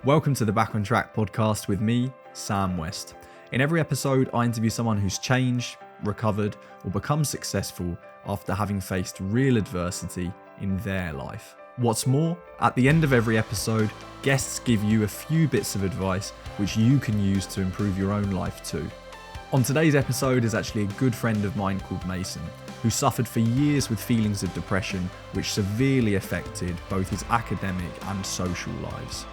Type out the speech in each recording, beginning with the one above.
Welcome to the Back on Track podcast with me, Sam West. In every episode, I interview someone who's changed, recovered, or become successful after having faced real adversity in their life. What's more, at the end of every episode, guests give you a few bits of advice which you can use to improve your own life too. On today's episode is actually a good friend of mine called Mason, who suffered for years with feelings of depression which severely affected both his academic and social lives.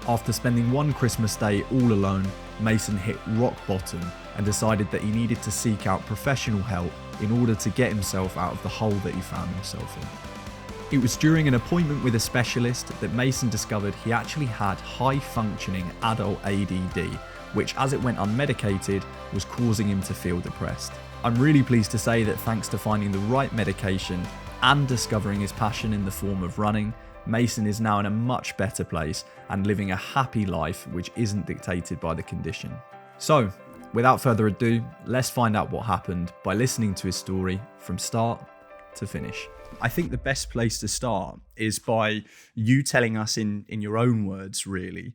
After spending one Christmas day all alone, Mason hit rock bottom and decided that he needed to seek out professional help in order to get himself out of the hole that he found himself in. It was during an appointment with a specialist that Mason discovered he actually had high-functioning adult ADD, which, as it went unmedicated, was causing him to feel depressed. I'm really pleased to say that thanks to finding the right medication and discovering his passion in the form of running, Mason is now in a much better place and living a happy life which isn't dictated by the condition. So, without further ado, let's find out what happened by listening to his story from start to finish. I think the best place to start is by you telling us in your own words, really,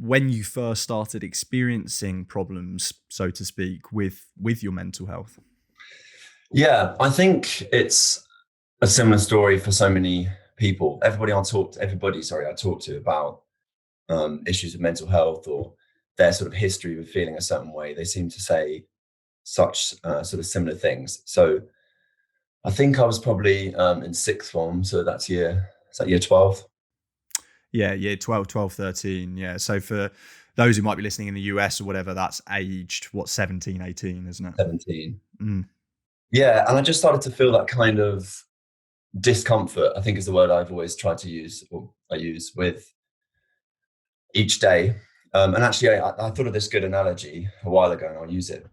when you first started experiencing problems, so to speak, with your mental health. Yeah, I think it's a similar story for so many people. Everybody I talk to about issues with mental health or their sort of history with feeling a certain way, they seem to say such sort of similar things. So I think I was probably in sixth form, so is that year 12? Yeah, year 12, 13. Yeah. So for those who might be listening in the US or whatever, that's aged, 17, 18, isn't it? 17. Yeah, and I just started to feel that kind of discomfort, I think is the word I've always tried to use, or I use with each day. And actually, I thought of this good analogy a while ago, and I'll use it.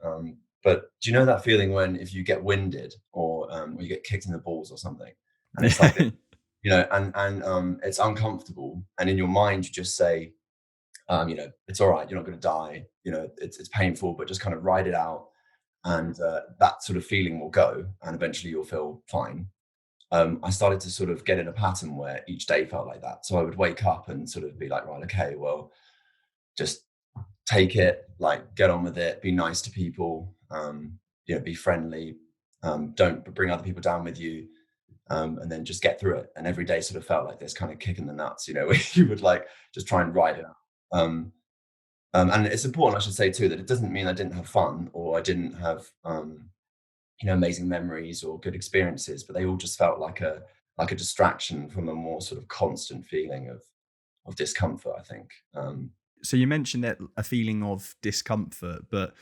But do you know that feeling when if you get winded or you get kicked in the balls or something, and it's like, and it's uncomfortable, and in your mind you just say, it's all right, you're not going to die. It's painful, but just kind of ride it out, and that sort of feeling will go, and eventually you'll feel fine. I started to sort of get in a pattern where each day felt like that. So I would wake up and sort of be like, right, okay, well, just take it, like get on with it, be nice to people, be friendly, don't bring other people down with you, and then just get through it. And every day sort of felt like this kind of kick in the nuts, where you would like just try and ride it out. And it's important, I should say too, that it doesn't mean I didn't have fun or I didn't have amazing memories or good experiences, but they all just felt like a distraction from a more sort of constant feeling of discomfort, I think. So you mentioned that a feeling of discomfort, but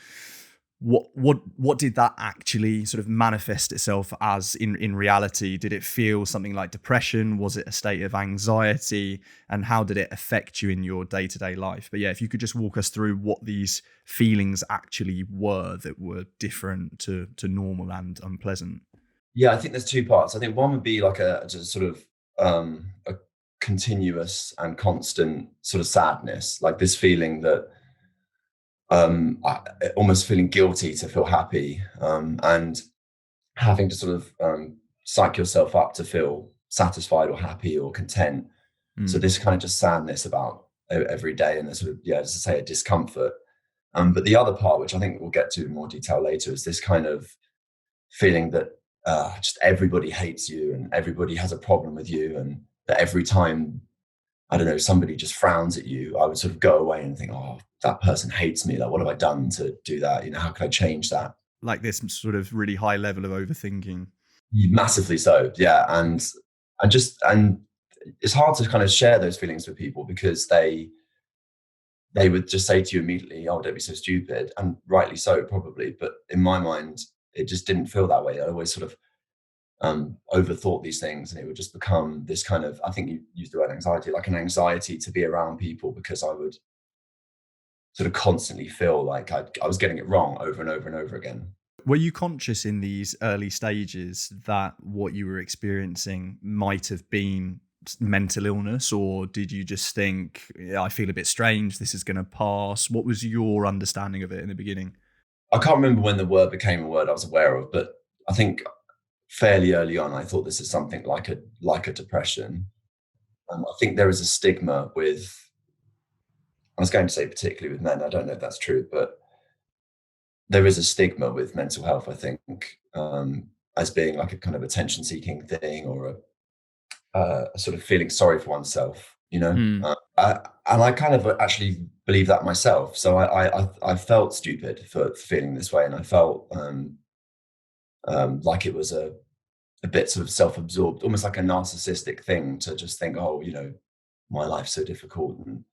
what did that actually sort of manifest itself as in reality? Did it feel something like depression? Was it a state of anxiety? And how did it affect you in your day-to-day life? But yeah, if you could just walk us through what these feelings actually were that were different to normal and unpleasant. Yeah, I think there's two parts. I think one would be like a continuous and constant sort of sadness, like this feeling that almost feeling guilty to feel happy, and having to sort of psych yourself up to feel satisfied or happy or content. So this kind of just sadness about every day, and a sort of, as I say, a discomfort. But the other part, which I think we'll get to in more detail later, is this kind of feeling that just everybody hates you and everybody has a problem with you, and that every time, I don't know, somebody just frowns at you, I would sort of go away and think, oh, that person hates me. Like, what have I done to do that? How can I change that? Like this sort of really high level of overthinking. Massively so, yeah. And it's hard to kind of share those feelings with people because they would just say to you immediately, oh, don't be so stupid. And rightly so, probably. But in my mind, it just didn't feel that way. I always sort of overthought these things, and it would just become this kind of, I think you used the word anxiety, like an anxiety to be around people, because I would sort of constantly feel like I was getting it wrong over and over and over again. Were you conscious in these early stages that what you were experiencing might have been mental illness, or did you just think, I feel a bit strange, this is going to pass? What was your understanding of it in the beginning? I can't remember when the word became a word I was aware of, but I think fairly early on, I thought this is something like a depression. I think there is a stigma with was going to say particularly with men, I don't know if that's true, but there is a stigma with mental health, I think, as being like a kind of attention seeking thing, or a sort of feeling sorry for oneself, you know? Mm. And I kind of actually believe that myself. So I felt stupid for feeling this way. And I felt like it was a bit sort of self-absorbed, almost like a narcissistic thing to just think, oh, you know, my life's so difficult, and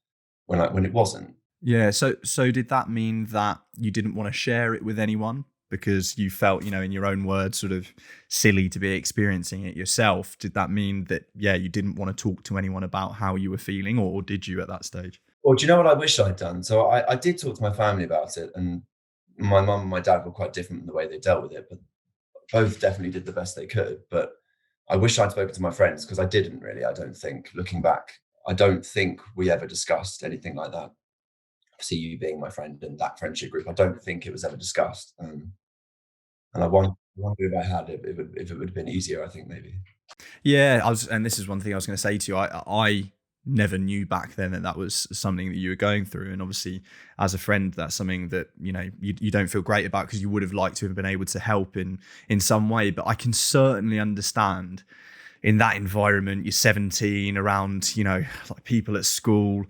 when it wasn't. Yeah. So did that mean that you didn't want to share it with anyone because you felt, in your own words, sort of silly to be experiencing it yourself? Did that mean that, yeah, you didn't want to talk to anyone about how you were feeling, or did you at that stage? Well, do you know what I wish I'd done? So I did talk to my family about it, and my mum and my dad were quite different in the way they dealt with it, but both definitely did the best they could. But I wish I'd spoken to my friends, because I didn't really. I don't think, looking back, I don't think we ever discussed anything like that. See, you being my friend and that friendship group, I don't think it was ever discussed. And I wonder if I had, if it would have been easier. I think maybe. Yeah, and this is one thing I was going to say to you. I never knew back then that was something that you were going through, and obviously, as a friend, that's something that you don't feel great about, because you would have liked to have been able to help in some way. But I can certainly understand, in that environment, you're 17, around like people at school,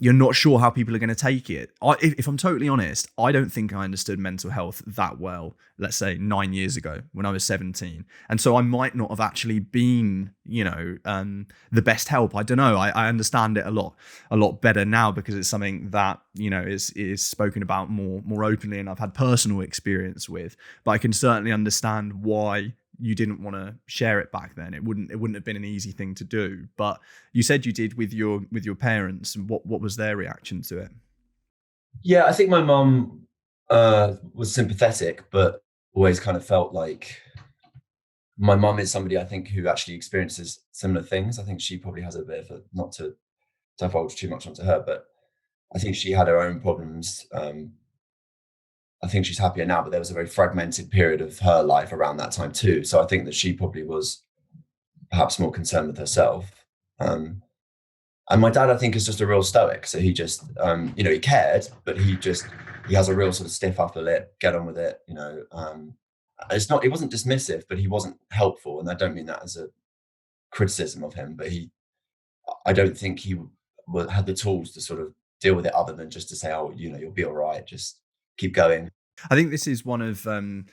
you're not sure how people are going to take it. If I'm totally honest, I don't think I understood mental health that well, let's say 9 years ago when I was 17. And so I might not have actually been, the best help. I don't know. I understand it a lot better now, because it's something that, is spoken about more openly, and I've had personal experience with. But I can certainly understand why you didn't want to share it back then. It wouldn't have been an easy thing to do. But you said you did with your parents. What was their reaction to it? Yeah, I think my mum was sympathetic, but always kind of felt like, my mum is somebody, I think, who actually experiences similar things. I think she probably has a bit of a, not to divulge too much onto her, but I think she had her own problems. I think she's happier now, but there was a very fragmented period of her life around that time too. So I think that she probably was perhaps more concerned with herself. And my dad, I think, is just a real stoic. So he just, he cared, but he has a real sort of stiff upper lip, get on with it. It wasn't dismissive, but he wasn't helpful. And I don't mean that as a criticism of him, but I don't think he had the tools to sort of deal with it, other than just to say, oh, you'll be all right. Just keep going. I think this is one of the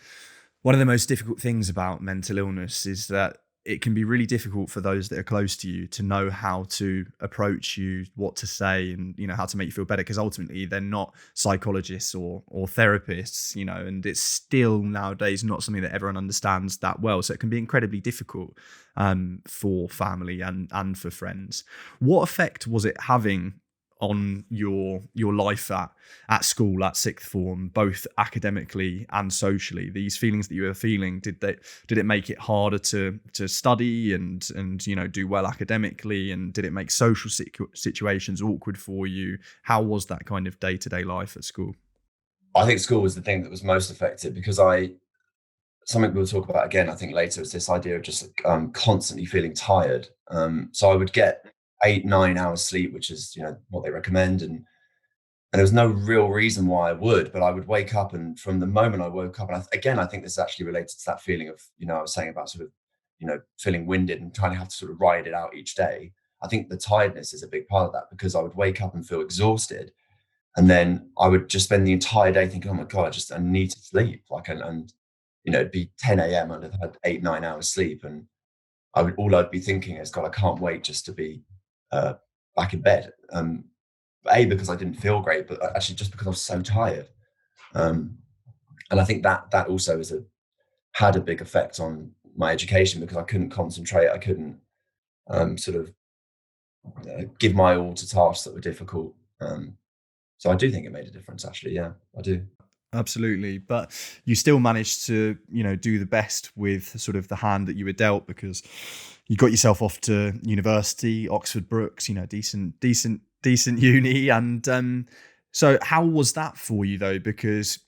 most difficult things about mental illness, is that it can be really difficult for those that are close to you to know how to approach you, what to say, and how to make you feel better, because ultimately they're not psychologists or therapists, and it's still nowadays not something that everyone understands that well. So it can be incredibly difficult for family and for friends. What effect was it having on your life at school, at sixth form, both academically and socially? These feelings that you were feeling, did it make it harder to study and do well academically, and did it make social situations awkward for you? How was that kind of day-to-day life at school? I think school was the thing that was most affected, because something we'll talk about again, I think, later, is this idea of just constantly feeling tired. So I would get 8-9 hours sleep, which is what they recommend, and there was no real reason why I would, but I would wake up, and from the moment I woke up, and I think this is actually related to that feeling of, I was saying about sort of, feeling winded and trying to have to sort of ride it out each day. I think the tiredness is a big part of that, because I would wake up and feel exhausted, and then I would just spend the entire day thinking, oh my God, I need to sleep. Like, and it'd be 10 a.m. and I'd had 8-9 hours sleep, and all I'd be thinking is, God, I can't wait just to be back in bed. Because I didn't feel great, but actually just because I was so tired. And I think that also had a big effect on my education, because I couldn't concentrate. I couldn't sort of give my all to tasks that were difficult. So I do think it made a difference, actually. Yeah, I do. Absolutely. But you still managed to, do the best with sort of the hand that you were dealt, because you got yourself off to university, Oxford Brookes, decent uni. And so how was that for you though? Because,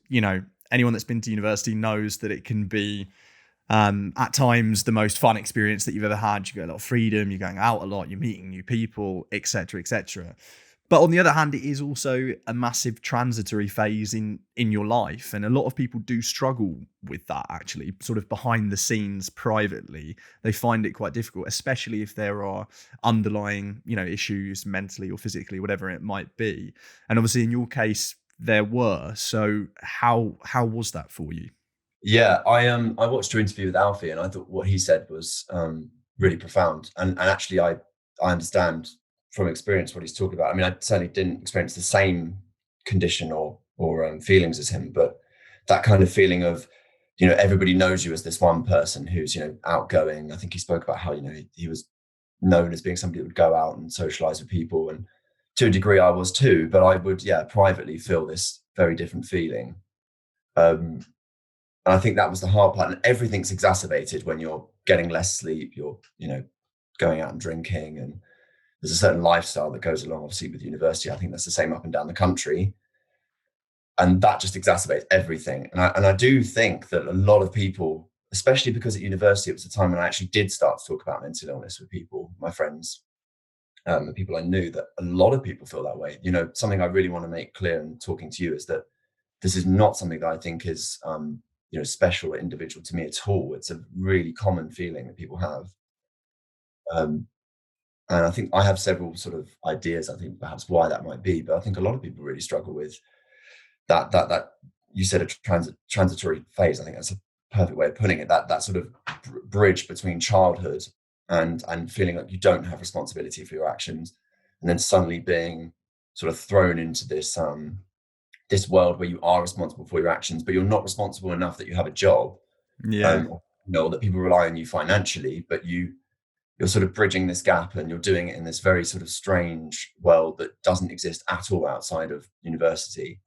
anyone that's been to university knows that it can be at times the most fun experience that you've ever had. You get a lot of freedom, you're going out a lot, you're meeting new people, etc., etc. But on the other hand, it is also a massive transitory phase in your life. And a lot of people do struggle with that, actually, sort of behind the scenes privately. They find it quite difficult, especially if there are underlying, issues mentally or physically, whatever it might be. And obviously in your case, there were. So how was that for you? Yeah, I watched your interview with Alfie, and I thought what he said was really profound. And actually, I understand from experience what he's talking about. I mean, I certainly didn't experience the same condition or feelings as him, but that kind of feeling of, everybody knows you as this one person who's, outgoing. I think he spoke about how, he was known as being somebody that would go out and socialize with people, and to a degree, I was too. But I would, privately feel this very different feeling. And I think that was the hard part. And everything's exacerbated when you're getting less sleep, you're, going out and drinking. And there's a certain lifestyle that goes along, obviously, with university. I think that's the same up and down the country. And that just exacerbates everything. And I do think that a lot of people, especially because at university, it was the time when I actually did start to talk about mental illness with people, my friends, the people I knew, that a lot of people feel that way. Something I really want to make clear in talking to you is that this is not something that I think is, special or individual to me at all. It's a really common feeling that people have. And I think I have several sort of ideas, I think perhaps why that might be, but I think a lot of people really struggle with that you said a transitory phase. I think that's a perfect way of putting it. That sort of bridge between childhood and feeling like you don't have responsibility for your actions, and then suddenly being sort of thrown into this world where you are responsible for your actions, but you're not responsible enough that you have a job, Yeah. that people rely on you financially, but you're sort of bridging this gap, and you're doing it in this very sort of strange world that doesn't exist at all outside of university.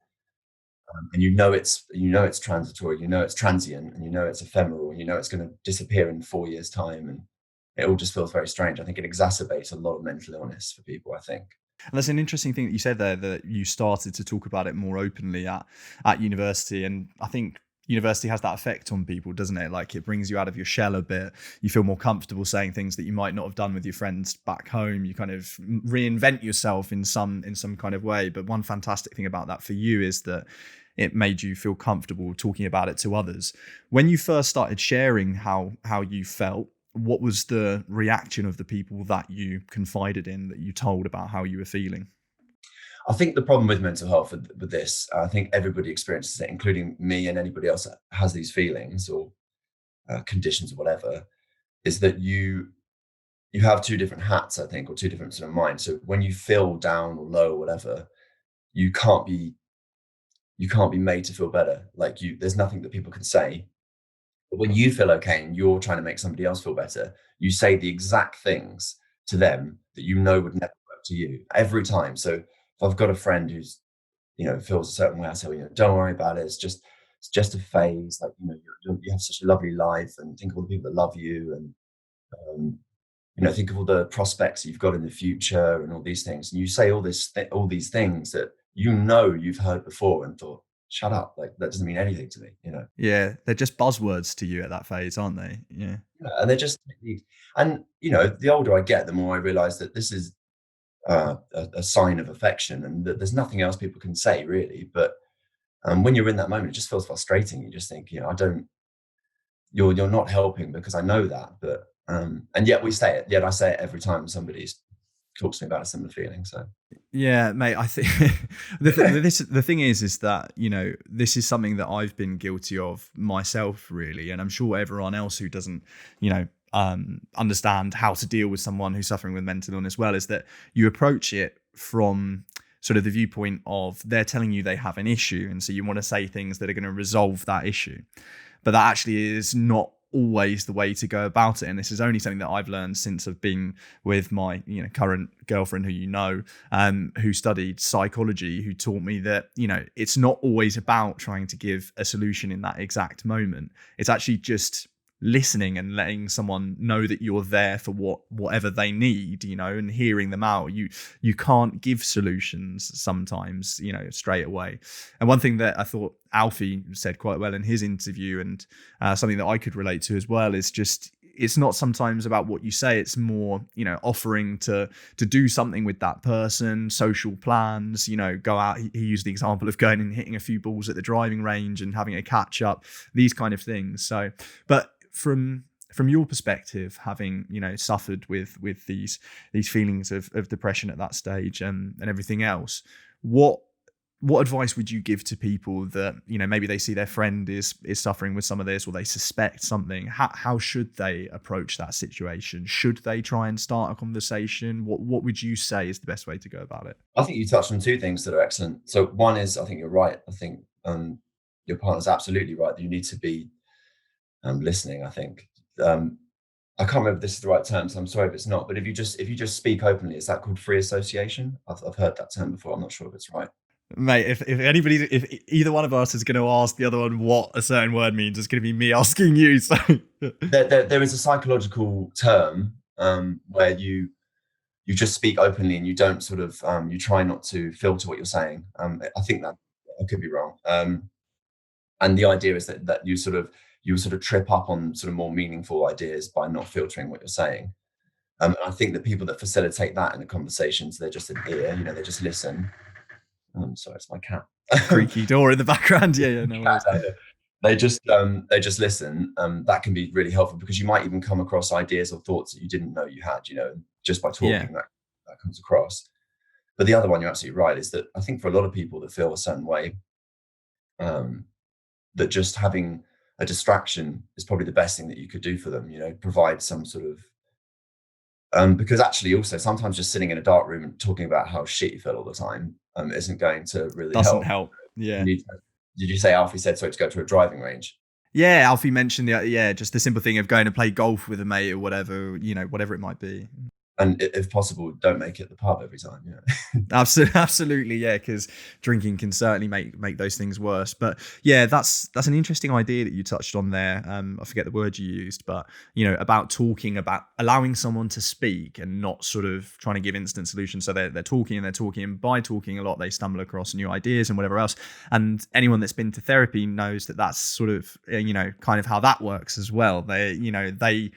And it's transitory, it's transient, and it's ephemeral, and it's going to disappear in 4 years' time, and it all just feels very strange. I think it exacerbates a lot of mental illness for people, I think. And that's an interesting thing that you said there, that you started to talk about it more openly at university. And I think university has that effect on people, doesn't it? Like, it brings you out of your shell a bit. You feel more comfortable saying things that you might not have done with your friends back home. You kind of reinvent yourself in some kind of way. But one fantastic thing about that for you is that it made you feel comfortable talking about it to others. When you first started sharing how you felt, what was the reaction of the people that you confided in, that you told about how you were feeling? I think the problem with mental health with this, I think everybody experiences it, including me and anybody else that has these feelings or conditions or whatever, is that you have two different hats, I think, or two different sort of minds. So when you feel down or low or whatever, you can't be made to feel better. Like, there's nothing that people can say. But when you feel okay and you're trying to make somebody else feel better, you say the exact things to them that would never work to you every time. So if I've got a friend who's, feels a certain way, I say, well, don't worry about it. It's just a phase. Like, you have such a lovely life, and think of all the people that love you, and think of all the prospects you've got in the future, and all these things. And you say all these things that you've heard before and thought, shut up, like, that doesn't mean anything to me. Yeah, they're just buzzwords to you at that phase, aren't they? Yeah. And they're just techniques. And the older I get, the more I realize that this is a sign of affection, and that there's nothing else people can say, really. But when you're in that moment, it just feels frustrating. You just think, you're not helping, because I know that. But and yet I say it every time somebody talks to me about a similar feeling. So Yeah, mate, I think the thing is that, this is something that I've been guilty of myself, really. And I'm sure everyone else who doesn't, understand how to deal with someone who's suffering with mental illness well, is that you approach it from sort of the viewpoint of, they're telling you they have an issue. And so you want to say things that are going to resolve that issue. But that actually is not always the way to go about it. And this is only something that I've learned since I've been with my current girlfriend, who studied psychology, who taught me that it's not always about trying to give a solution in that exact moment. It's actually just listening and letting someone know that you're there for whatever they need, and hearing them out. You can't give solutions sometimes, straight away. And one thing that I thought Alfie said quite well in his interview, and something that I could relate to as well, is just it's not sometimes about what you say. It's more, offering to do something with that person, social plans, go out. He used the example of going and hitting a few balls at the driving range and having a catch up, these kind of things. So, but from your perspective, having suffered with these feelings of depression at that stage and everything else, what advice would you give to people that maybe they see their friend is suffering with some of this, or they suspect something? How should they approach that situation? Should they try and start a conversation? What would you say is the best way to go about it? I think you touched on two things that are excellent. So one is, I think you're right. I think your partner's absolutely right that you need to be listening. I think I can't remember if this is the right term, so I'm sorry if it's not. But if you just speak openly, is that called free association? I've heard that term before. I'm not sure if it's right. Mate, if either one of us is going to ask the other one what a certain word means, it's going to be me asking you. So there is a psychological term where you just speak openly and you don't sort of you try not to filter what you're saying. I think that I could be wrong. And the idea is that you sort of trip up on sort of more meaningful ideas by not filtering what you're saying. I think that people that facilitate that in the conversations, they're just an ear, they just listen. Sorry, it's my cat. Creaky door in the background. Yeah, no worries. They just listen. That can be really helpful because you might even come across ideas or thoughts that you didn't know you had, just by talking that comes across. But the other one, you're absolutely right, is that I think for a lot of people that feel a certain way, that just having a distraction is probably the best thing that you could do for them, provide some sort of because actually also sometimes just sitting in a dark room and talking about how shit you feel all the time isn't going to really help. Yeah. Did you say Alfie said so to go to a driving range? Yeah, Alfie mentioned just the simple thing of going to play golf with a mate or whatever, whatever it might be. And if possible, don't make it the pub every time. Absolutely, yeah, because drinking can certainly make those things worse. But yeah, that's an interesting idea that you touched on there. I forget the word you used, but about talking, about allowing someone to speak and not sort of trying to give instant solutions. So they're talking, and by talking a lot, they stumble across new ideas and whatever else. And anyone that's been to therapy knows that that's sort of kind of how that works as well. They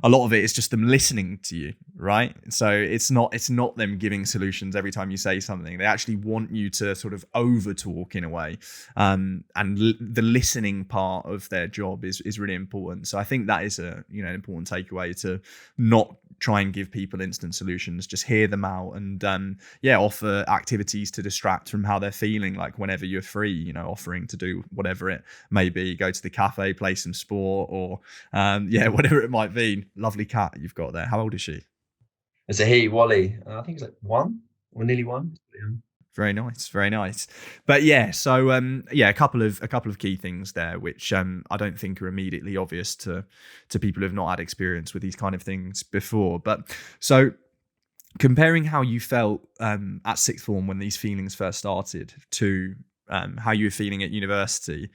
a lot of it is just them listening to you, right? So it's not them giving solutions every time you say something. They actually want you to sort of over talk in a way, and the listening part of their job is really important. So I think that is an important takeaway, to not try and give people instant solutions. Just hear them out and offer activities to distract from how they're feeling. Like whenever you're free, offering to do whatever it may be, go to the cafe, play some sport, or whatever it might be. Lovely cat you've got there. How old is she? It's a he, Wally. I think he's like 1 or nearly 1. Very nice. But yeah, so a couple of key things there, which I don't think are immediately obvious to people who have not had experience with these kind of things before. But so comparing how you felt at sixth form when these feelings first started to how you were feeling at university,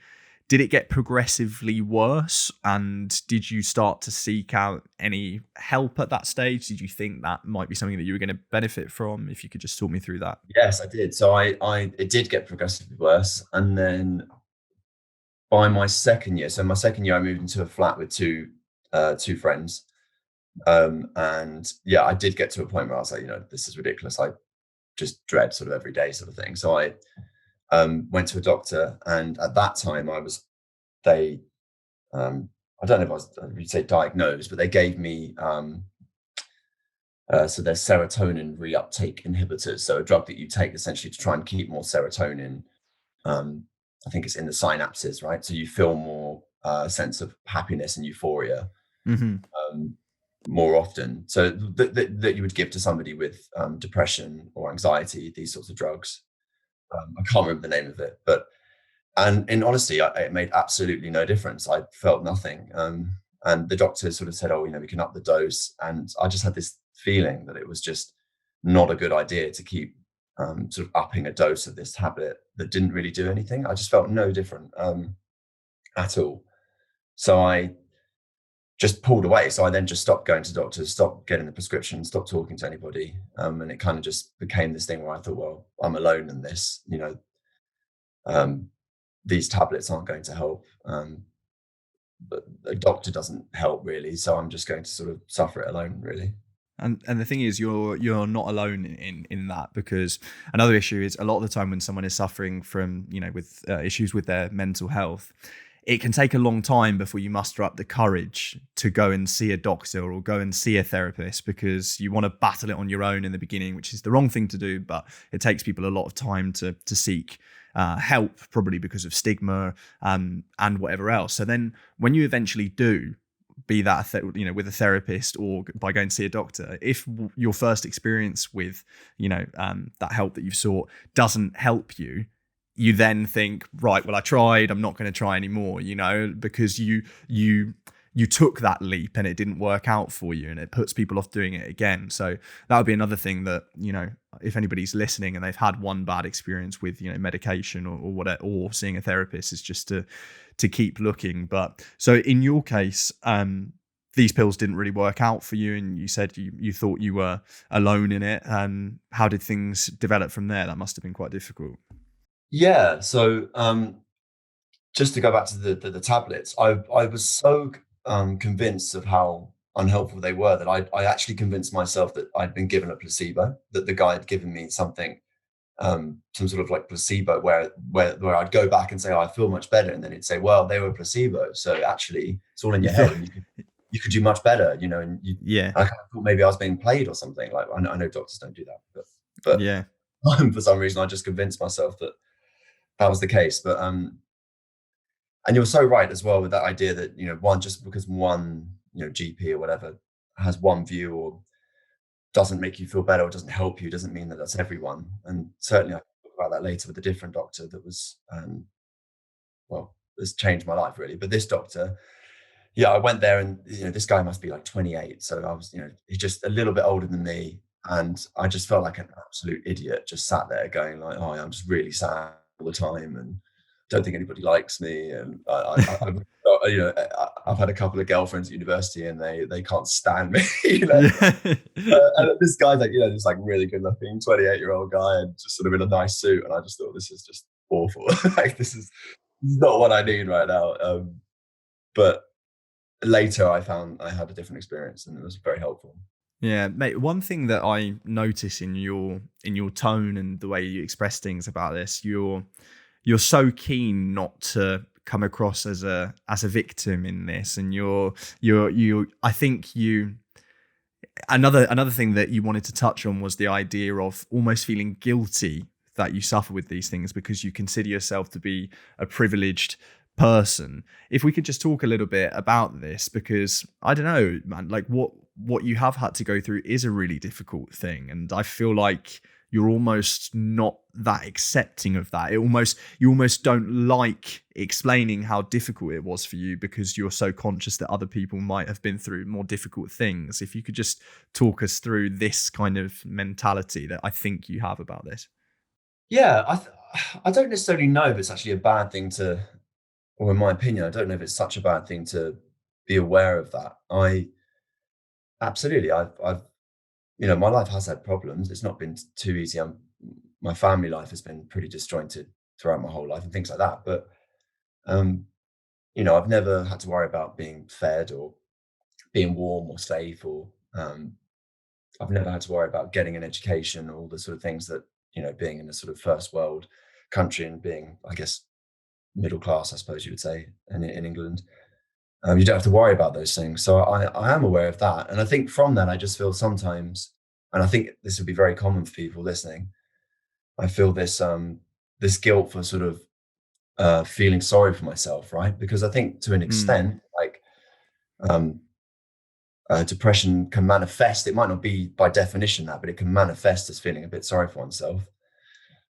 did it get progressively worse? And did you start to seek out any help at that stage? Did you think that might be something that you were going to benefit from? If you could just talk me through that. Yes, I did. So it did get progressively worse. And then by my second year, I moved into a flat with two friends. And I did get to a point where I was like, this is ridiculous. I just dread sort of every day sort of thing. So I went to a doctor, and at that time I don't know if I would say diagnosed, but they gave me so there's serotonin reuptake inhibitors, so a drug that you take essentially to try and keep more serotonin. I think it's in the synapses, right? So you feel more sense of happiness and euphoria more often. So that you would give to somebody with depression or anxiety, these sorts of drugs. I can't remember the name of it, and in honesty, it made absolutely no difference. I felt nothing. And the doctor sort of said, we can up the dose. And I just had this feeling that it was just not a good idea to keep sort of upping a dose of this tablet that didn't really do anything. I just felt no different at all. So I just pulled away. So I then just stopped going to doctors, stopped getting the prescription, stopped talking to anybody. And it kind of just became this thing where I thought, well, I'm alone in this, these tablets aren't going to help. but a doctor doesn't help really. So I'm just going to sort of suffer it alone, really. And the thing is, you're not alone in that, because another issue is a lot of the time when someone is suffering from, with issues with their mental health, it can take a long time before you muster up the courage to go and see a doctor or go and see a therapist, because you want to battle it on your own in the beginning, which is the wrong thing to do. But it takes people a lot of time to seek help, probably because of stigma and whatever else. So then when you eventually do, be that with a therapist or by going to see a doctor, if your first experience with that help that you've sought doesn't help you, you then think, right, well, I tried, I'm not going to try anymore, because you took that leap and it didn't work out for you, and it puts people off doing it again. So that would be another thing that, if anybody's listening and they've had one bad experience with, medication or whatever, or seeing a therapist, is just to keep looking. But so in your case, these pills didn't really work out for you, and you said you thought you were alone in it. And how did things develop from there? That must have been quite difficult. Yeah. So just to go back to the tablets, I was so convinced of how unhelpful they were that I actually convinced myself that I'd been given a placebo, that the guy had given me something, some sort of like placebo, where I'd go back and say, oh, I feel much better, and then he'd say, well, they were placebo, so actually it's all in your head, and you could do much better, and Yeah. I kind of thought maybe I was being played or something. Like I know doctors don't do that, but Yeah. for some reason I just convinced myself that that was the case. But and you're so right as well with that idea that, one, just because one, GP or whatever has one view or doesn't make you feel better or doesn't help you, doesn't mean that that's everyone. And certainly I can talk about that later with a different doctor that was, well, has changed my life really. But this doctor, yeah, I went there, and this guy must be like 28. So I was, he's just a little bit older than me. And I just felt like an absolute idiot, just sat there going like, oh, I'm just really sad all the time, and don't think anybody likes me. And I've had a couple of girlfriends at university, and they can't stand me. Yeah. And this guy's like, this like really good looking 28-year-old guy, and just sort of in a nice suit. And I just thought, this is just awful. Like this is not what I need right now. But later I found I had a different experience, and it was very helpful. Yeah, mate. One thing that I notice in your tone and the way you express things about this, you're so keen not to come across as a victim in this, and you I think you another thing that you wanted to touch on was the idea of almost feeling guilty that you suffer with these things because you consider yourself to be a privileged person. If we could just talk a little bit about this, because I don't know, man, like what you have had to go through is a really difficult thing, and I feel like you're almost not that accepting of that. You almost don't like explaining how difficult it was for you because you're so conscious that other people might have been through more difficult things. If you could just talk us through this kind of mentality that I think you have about this. Yeah, I don't necessarily know if it's actually a bad thing to, or in my opinion, I don't know if it's such a bad thing to be aware of that. I absolutely, I've my life has had problems. It's not been too easy. My family life has been pretty disjointed throughout my whole life and things like that. But um, I've never had to worry about being fed or being warm or safe, or I've never had to worry about getting an education, all the sort of things that, being in a sort of first world country and being, I guess, middle class, I suppose you would say, in England. You don't have to worry about those things. So I am aware of that. And I think from that, I just feel sometimes, and I think this would be very common for people listening, I feel this guilt for sort of feeling sorry for myself, right? Because I think to an Mm. extent, like um, depression can manifest. It might not be by definition that, but it can manifest as feeling a bit sorry for oneself.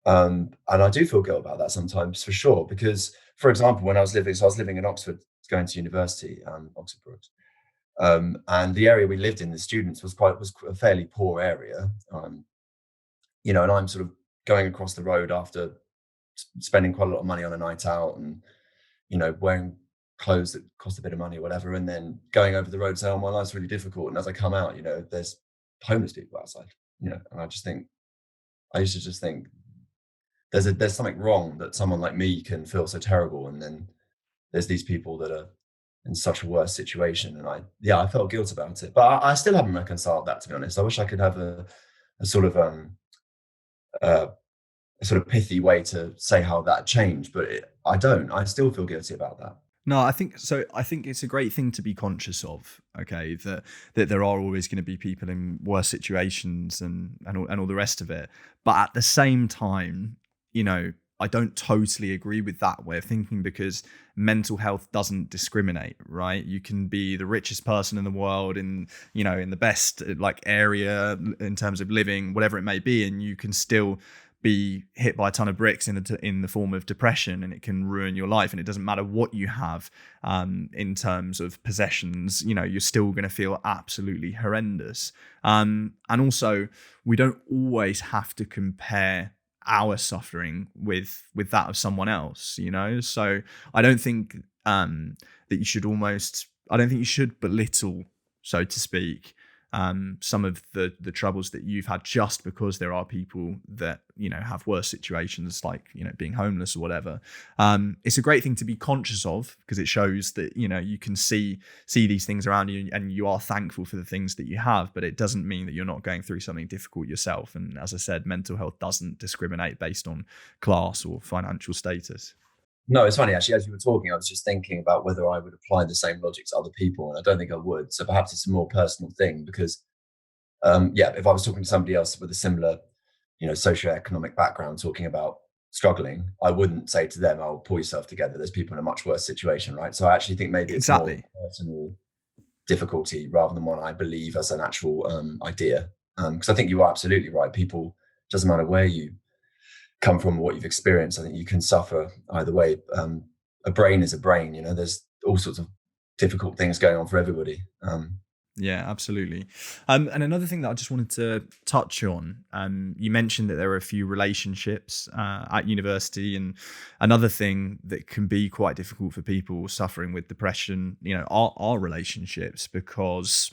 And I do feel guilt about that sometimes, for sure. Because, for example, when I was living in Oxford, going to university, Oxford Brookes, and the area we lived in, the students was a fairly poor area, and I'm sort of going across the road after spending quite a lot of money on a night out, and wearing clothes that cost a bit of money or whatever, and then going over the road and saying, oh, my life's really difficult. And as I come out, there's homeless people outside, and I used to just think there's something wrong that someone like me can feel so terrible, and then there's these people that are in such a worse situation. And I felt guilt about it, but I still haven't reconciled that, to be honest. I wish I could have a sort of a sort of pithy way to say how that changed, but I don't. I still feel guilty about that. No, I think so. I think it's a great thing to be conscious of. Okay, that there are always going to be people in worse situations and all the rest of it. But at the same time, I don't totally agree with that way of thinking, because mental health doesn't discriminate, right? You can be the richest person in the world in the best like area in terms of living, whatever it may be, and you can still be hit by a ton of bricks in the form of depression, and it can ruin your life. And it doesn't matter what you have in terms of possessions, you're still going to feel absolutely horrendous. And also, we don't always have to compare our suffering with that of someone else, so I don't think that you should belittle, so to speak, some of the troubles that you've had, just because there are people that have worse situations, like being homeless or whatever. It's a great thing to be conscious of, because it shows that you can see these things around you, and you are thankful for the things that you have, but it doesn't mean that you're not going through something difficult yourself. And as I said, mental health doesn't discriminate based on class or financial status. No, it's funny, actually, as you were talking, I was just thinking about whether I would apply the same logic to other people, and I don't think I would. So perhaps it's a more personal thing, because, if I was talking to somebody else with a similar, socioeconomic background, talking about struggling, I wouldn't say to them, "Oh, pull yourself together. There's people in a much worse situation," right? So I actually think maybe it's more personal difficulty rather than one I believe as an actual idea. Because I think you are absolutely right. People, doesn't matter where you come from, what you've experienced, I think you can suffer either way. A brain is a brain, there's all sorts of difficult things going on for everybody. Yeah, absolutely. And another thing that I just wanted to touch on, you mentioned that there were a few relationships at university, and another thing that can be quite difficult for people suffering with depression, are relationships, because,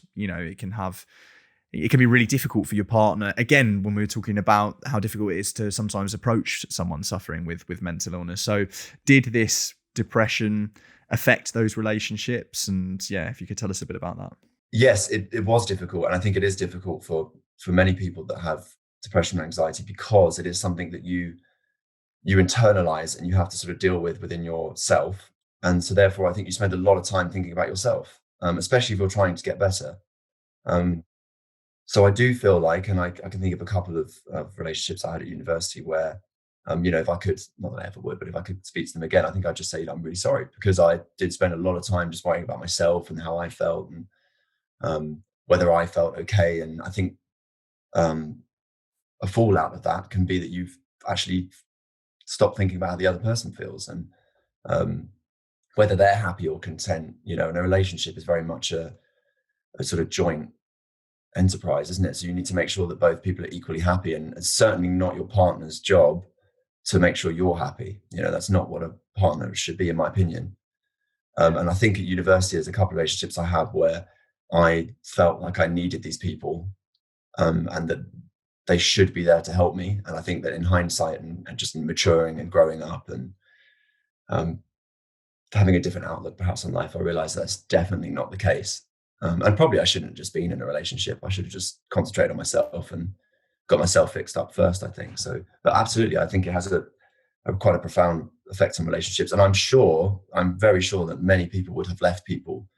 it can be really difficult for your partner. Again, when we were talking about how difficult it is to sometimes approach someone suffering with mental illness. So did this depression affect those relationships? And yeah, if you could tell us a bit about that. Yes, it was difficult. And I think it is difficult for many people that have depression and anxiety, because it is something that you internalize and you have to sort of deal with within yourself. And so therefore, I think you spend a lot of time thinking about yourself, especially if you're trying to get better. So I do feel like, and I can think of a couple of relationships I had at university where, if I could, not that I ever would, but if I could speak to them again, I think I'd just say, I'm really sorry, because I did spend a lot of time just worrying about myself and how I felt, and whether I felt okay. And I think a fallout of that can be that you've actually stopped thinking about how the other person feels, and whether they're happy or content. And a relationship is very much a sort of joint enterprise, isn't it? So you need to make sure that both people are equally happy, and it's certainly not your partner's job to make sure you're happy. That's not what a partner should be, in my opinion. And I think at university, there's a couple of relationships I have where I felt like I needed these people, and that they should be there to help me. And I think that in hindsight, and just in maturing and growing up, and having a different outlook perhaps on life, I realized that's definitely not the case. And probably I shouldn't have just been in a relationship. I should have just concentrated on myself and got myself fixed up first, I think. So, but absolutely, I think it has a quite a profound effect on relationships. And I'm very sure that many people would have left people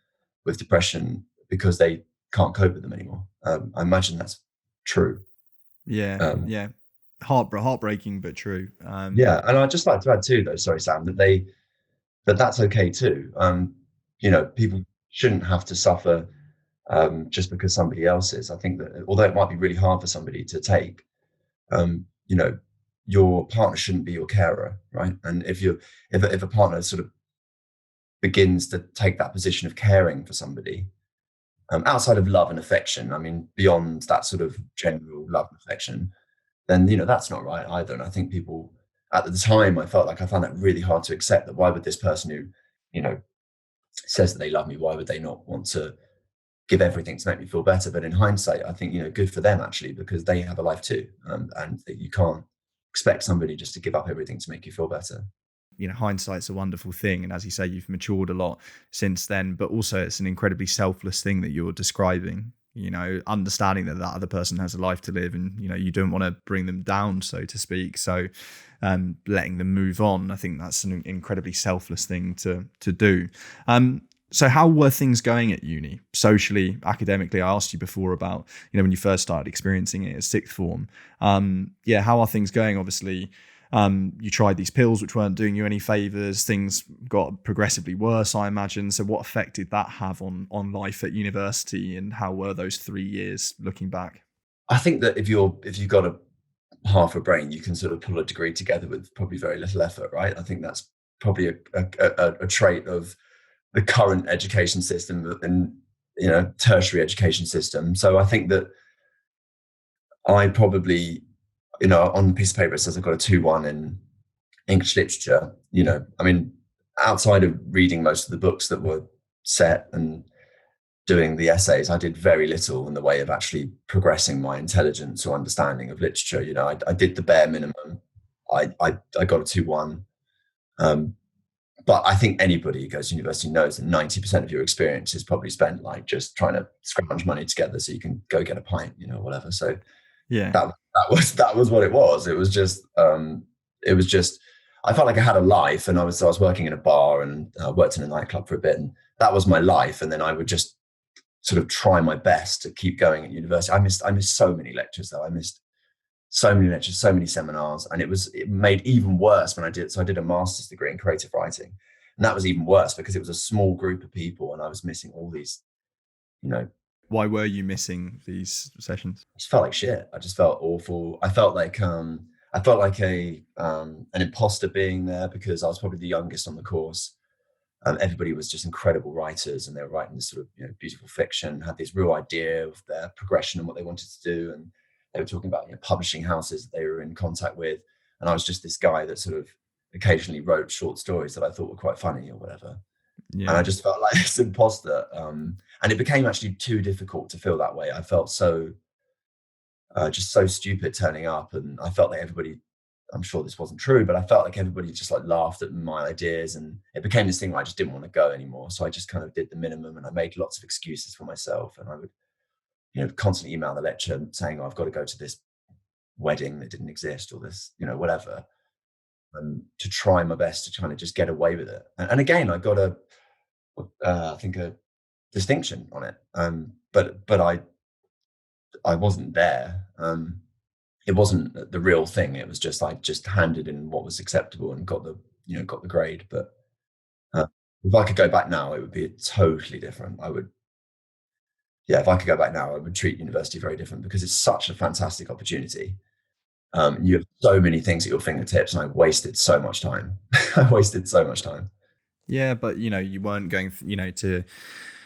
with depression because they can't cope with them anymore. I imagine that's true. Yeah, yeah. Heartbreaking, but true. Yeah. And I'd just like to add too, though, sorry, Sam, that's okay too. People shouldn't have to suffer just because somebody else is. I think that although it might be really hard for somebody to take, your partner shouldn't be your carer, right? And if a partner sort of begins to take that position of caring for somebody, outside of love and affection, I mean, beyond that sort of general love and affection, then that's not right either. And I think people at the time, I found that really hard to accept. That why would this person who says that they love me, why would they not want to give everything to make me feel better? But in hindsight, I think good for them actually, because they have a life too, and that you can't expect somebody just to give up everything to make you feel better. hindsight's a wonderful thing. And as you say, you've matured a lot since then, but also it's an incredibly selfless thing that you're describing, understanding that other person has a life to live, and, you don't want to bring them down, so to speak. So letting them move on, I think that's an incredibly selfless thing to do. So how were things going at uni, socially, academically? I asked you before about, when you first started experiencing it at sixth form. How are things going? Obviously, you tried these pills, which weren't doing you any favors. Things got progressively worse, I imagine. So what effect did that have on life at university, and how were those 3 years looking back? I think that if you've got a half a brain, you can sort of pull a degree together with probably very little effort, right? I think that's probably a trait of the current education system and tertiary education system. So I think that I probably, on a piece of paper it says I've got a 2-1 in English literature. I mean, outside of reading most of the books that were set and doing the essays, I did very little in the way of actually progressing my intelligence or understanding of literature. I did the bare minimum. I got a 2-1. But I think anybody who goes to university knows that 90% of your experience is probably spent like just trying to scrounge money together so you can go get a pint, whatever. So yeah, that was what it was. It was just I felt like I had a life, and I was working in a bar and worked in a nightclub for a bit, and that was my life. And then I would just sort of try my best to keep going at university. I missed so many lectures though. I missed so many lectures, so many seminars, and it made even worse when I did. So I did a master's degree in creative writing, and that was even worse because it was a small group of people, and I was missing all these. Why were you missing these sessions? I just felt like shit. I just felt awful. I felt like an imposter being there because I was probably the youngest on the course. Everybody was just incredible writers, and they were writing this sort of beautiful fiction, had this real idea of their progression and what they wanted to do, and they were talking about publishing houses that they were in contact with, and I was just this guy that sort of occasionally wrote short stories that I thought were quite funny or whatever. Yeah. And I just felt like this imposter, and it became actually too difficult to feel that way. I felt so just so stupid turning up, and I felt like everybody, I'm sure this wasn't true, but I felt like everybody just like laughed at my ideas, and it became this thing where I just didn't want to go anymore. So I just kind of did the minimum, and I made lots of excuses for myself, and I would constantly email the lecturer saying, I've got to go to this wedding that didn't exist, or this, whatever, to try my best to kind of just get away with it. And again, I got I think a distinction on it. But I wasn't there. It wasn't the real thing. It was just like just handed in what was acceptable and got the grade. But if I could go back now, it would be totally different. If I could go back now, I would treat university very different because it's such a fantastic opportunity. You have so many things at your fingertips, and I wasted so much time. Yeah, but you weren't going, to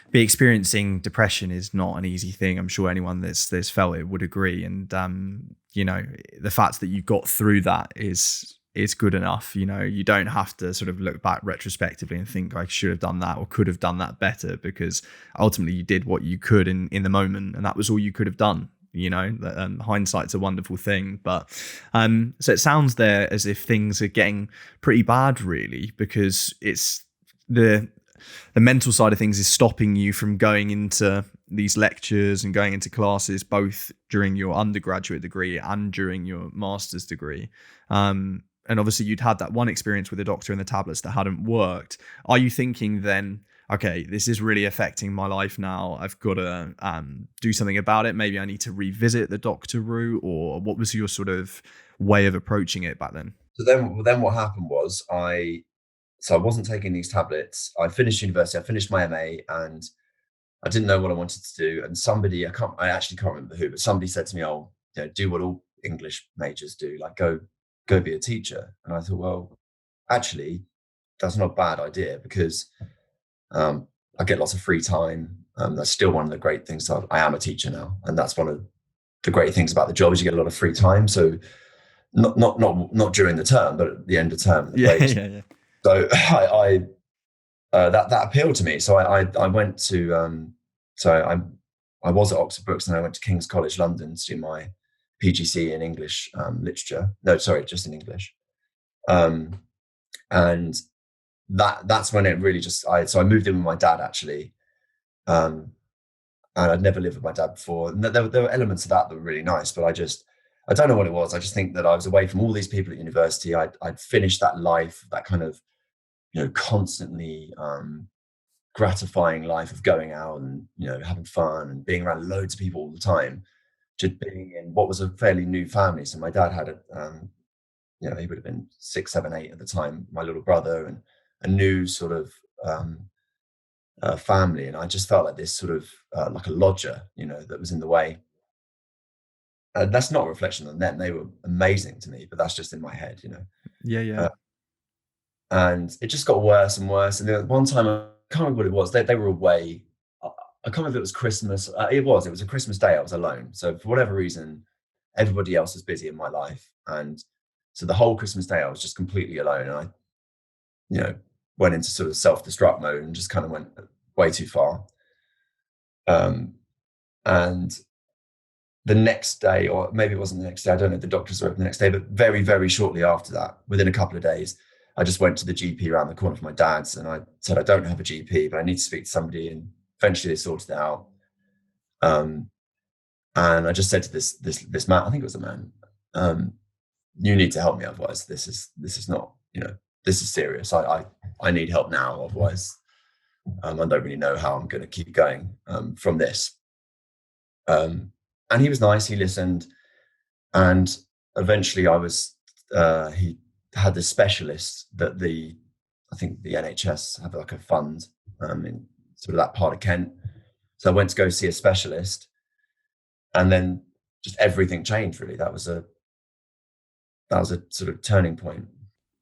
be experiencing depression is not an easy thing. I'm sure anyone that's felt it would agree. And the fact that you got through that is good enough. You don't have to sort of look back retrospectively and think I should have done that or could have done that better, because ultimately you did what you could in the moment, and that was all you could have done. Hindsight's a wonderful thing. But so it sounds there as if things are getting pretty bad, really, because it's the mental side of things is stopping you from going into these lectures and going into classes, both during your undergraduate degree and during your master's degree. And obviously you'd had that one experience with the doctor and the tablets that hadn't worked. Are you thinking then, okay, this is really affecting my life now, I've got to do something about it, maybe I need to revisit the doctor route? Or what was your sort of way of approaching it back then? So then what happened was I wasn't taking these tablets. I finished university, I finished my MA, and I didn't know what I wanted to do. And somebody, I actually can't remember who, but somebody said to me, "Oh, do what all English majors do, like go be a teacher." And I thought, well, actually, that's not a bad idea, because I get lots of free time. That's still one of the great things. I am a teacher now, and that's one of the great things about the job, is you get a lot of free time. So not during the term, but at the end of term. Yeah. So I that appealed to me. So I went to I was at Oxford Brookes, and I went to King's College London to do my PGC in English literature. No, sorry, just in English. And that's when it really just, so I moved in with my dad actually. And I'd never lived with my dad before. And there were elements of that were really nice, but I don't know what it was. I just think that I was away from all these people at university. I'd finished that life, that kind of, constantly gratifying life of going out and, having fun and being around loads of people all the time, just being in what was a fairly new family. So my dad had he would have been 6, 7, 8 at the time, my little brother, and a new sort of family. And I just felt like this sort of like a lodger, that was in the way. That's not a reflection on them. They were amazing to me, but that's just in my head, Yeah. And it just got worse and worse. And then one time, I can't remember what it was. They were away. I can't remember if it was Christmas. It was a Christmas day. I was alone. So for whatever reason, everybody else was busy in my life. And so the whole Christmas day, I was just completely alone. And I, went into sort of self-destruct mode and just kind of went way too far. And the next day, or maybe it wasn't the next day, I don't know if the doctors were open the next day, but very, very shortly after that, within a couple of days, I just went to the GP around the corner from my dad's, and I said, I don't have a GP, but I need to speak to somebody. And eventually they sorted it out. And I just said to this man, I think it was a man, you need to help me. Otherwise this is not, this is serious. I need help now. Otherwise, I don't really know how I'm going to keep going from this. And he was nice. He listened, and eventually he had this specialist that I think the NHS have like a fund in sort of that part of Kent. So I went to go see a specialist, and then just everything changed. Really, that was a sort of turning point.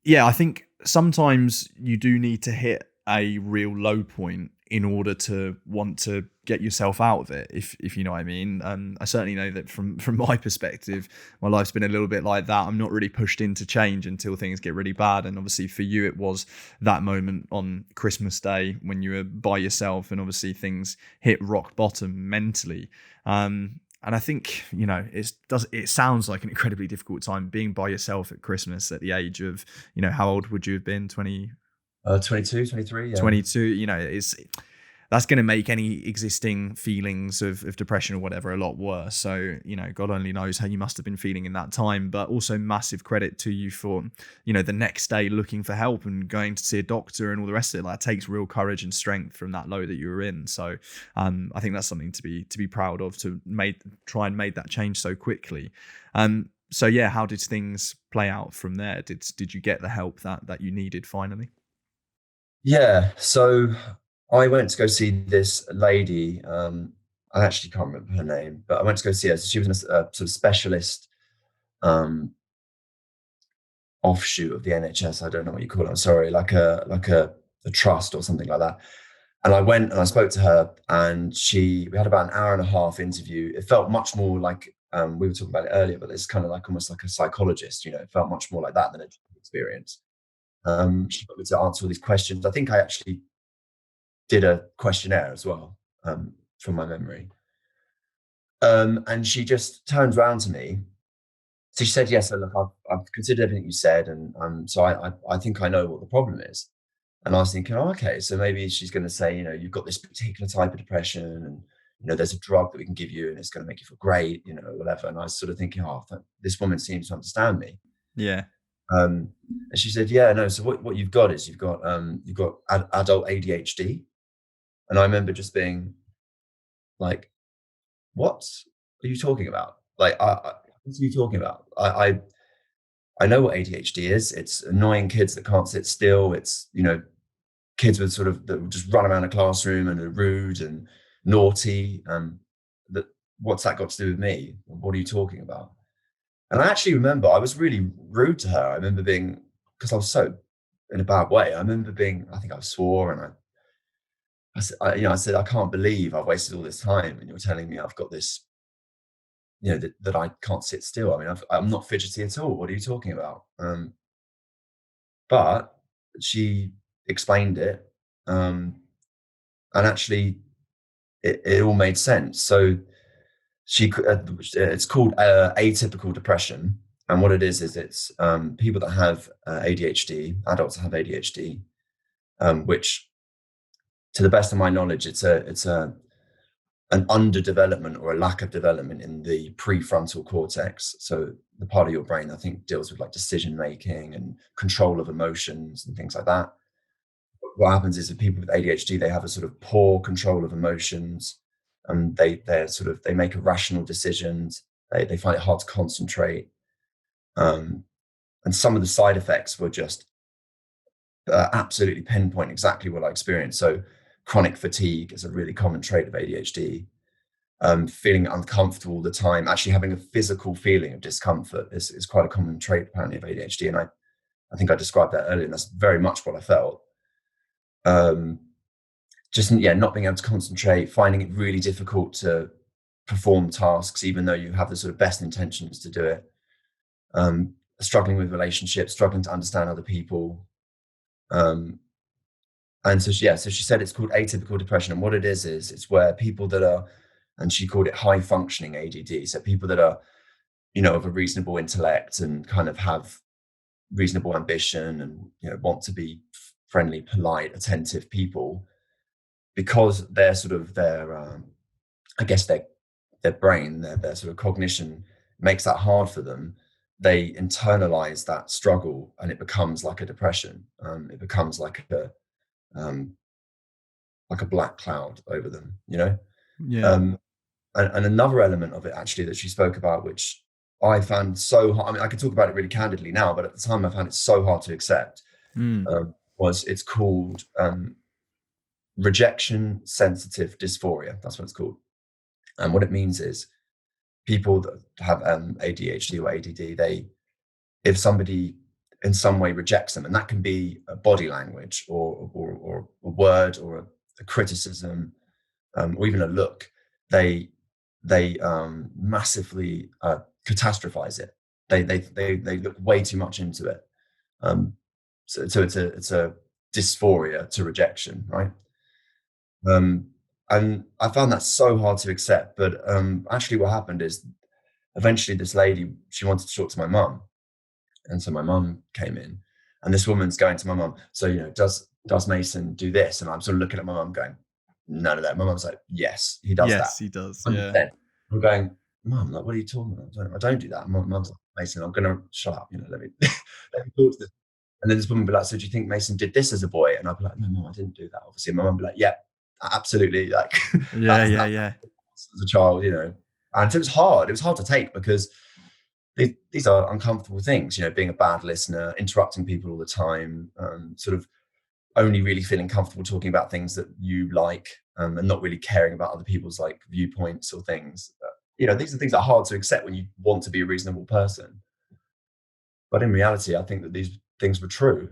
Yeah, I think sometimes you do need to hit a real low point in order to want to get yourself out of it, if you know what I mean. I certainly know that from my perspective, my life's been a little bit like that. I'm not really pushed into change until things get really bad. And obviously for you, it was that moment on Christmas Day when you were by yourself, and obviously things hit rock bottom mentally. And I think, it sounds like an incredibly difficult time being by yourself at Christmas at the age of, how old would you have been? 22, 23. Yeah. 22, that's going to make any existing feelings of depression or whatever a lot worse. So, God only knows how you must have been feeling in that time, but also massive credit to you for, the next day looking for help and going to see a doctor and all the rest of it. Like, it takes real courage and strength from that low that you were in. So, I think that's something to be proud of, to try and make that change so quickly. So yeah, how did things play out from there? Did you get the help that you needed finally? Yeah. So I went to go see this lady. I actually can't remember her name, but I went to go see her. So she was a sort of specialist offshoot of the NHS. I don't know what you call it. I'm sorry, like a trust or something like that. And I went and I spoke to her, and we had about an hour and a half interview. It felt much more like, we were talking about it earlier, but it's kind of like almost like a psychologist. It felt much more like that than a experience. She got me to answer all these questions. I think I actually did a questionnaire as well, from my memory. And she just turned around to me. So she said, yes, so look, I've considered everything you said. And so I think I know what the problem is. And I was thinking, oh, okay, so maybe she's going to say, you've got this particular type of depression, and, there's a drug that we can give you and it's going to make you feel great, whatever. And I was sort of thinking, oh, this woman seems to understand me. Yeah. And she said, yeah, no. So what you've got is you've got adult ADHD. And I remember just being like, what are you talking about? Like, what are you talking about? I know what ADHD is. It's annoying kids that can't sit still. It's, kids with that would just run around a classroom and are rude and naughty. What's that got to do with me? What are you talking about? And I actually remember I was really rude to her. I remember because I was so in a bad way. I remember I think I swore, and I said, I can't believe I've wasted all this time, and you're telling me I've got this, that I can't sit still. I mean, I'm not fidgety at all. What are you talking about? But she explained it, and actually it all made sense. So it's called atypical depression. And what it is it's people that have ADHD, adults that have ADHD, which, to the best of my knowledge, it's an underdevelopment or a lack of development in the prefrontal cortex. So the part of your brain I think deals with like decision making and control of emotions and things like that. What happens is that people with ADHD, they have a sort of poor control of emotions, and they make irrational decisions. They find it hard to concentrate. And some of the side effects were just absolutely pinpoint exactly what I experienced. So chronic fatigue is a really common trait of ADHD. Feeling uncomfortable all the time, actually having a physical feeling of discomfort is quite a common trait apparently of ADHD. And I think I described that earlier, and that's very much what I felt. Not being able to concentrate, finding it really difficult to perform tasks, even though you have the sort of best intentions to do it. Struggling with relationships, struggling to understand other people. And so she said it's called atypical depression. And what it is it's where people that are, and she called it high functioning ADD. So people that are, of a reasonable intellect and kind of have reasonable ambition and, want to be friendly, polite, attentive people, because their sort of their brain, their sort of cognition makes that hard for them. They internalize that struggle, and it becomes like a depression. It becomes like a black cloud over them, Yeah. And another element of it actually that she spoke about, which I found so hard, I mean, I could talk about it really candidly now, but at the time I found it so hard to accept, was it's called rejection sensitive dysphoria. That's what it's called. And what it means is people that have ADHD or ADD, if somebody in some way rejects them, and that can be a body language or a word or a criticism, or even a look, they massively catastrophize it. They look way too much into it. So it's a dysphoria to rejection, right? And I found that so hard to accept. But actually, what happened is eventually this lady, she wanted to talk to my mum, and so my mum came in, and this woman's going to my mum. So does Mason do this? And I'm sort of looking at my mum going, none of that. My mum's like, yes, he does that. Yes, he does. 100%. Yeah. I'm going, Mum, like, what are you talking about? I don't do that. Mum's like, Mason, I'm gonna shut up. Let me let me talk to this. And then this woman would be like, so do you think Mason did this as a boy? And I'd be like, no, Mum, I didn't do that. Obviously, my mum would be like, yeah, absolutely. Like, Yeah. As a child, and so it was hard. It was hard to take because these are uncomfortable things. Being a bad listener, interrupting people all the time, sort of only really feeling comfortable talking about things that you like, and not really caring about other people's like viewpoints or things. These are things that are hard to accept when you want to be a reasonable person. But in reality, I think that these things were true.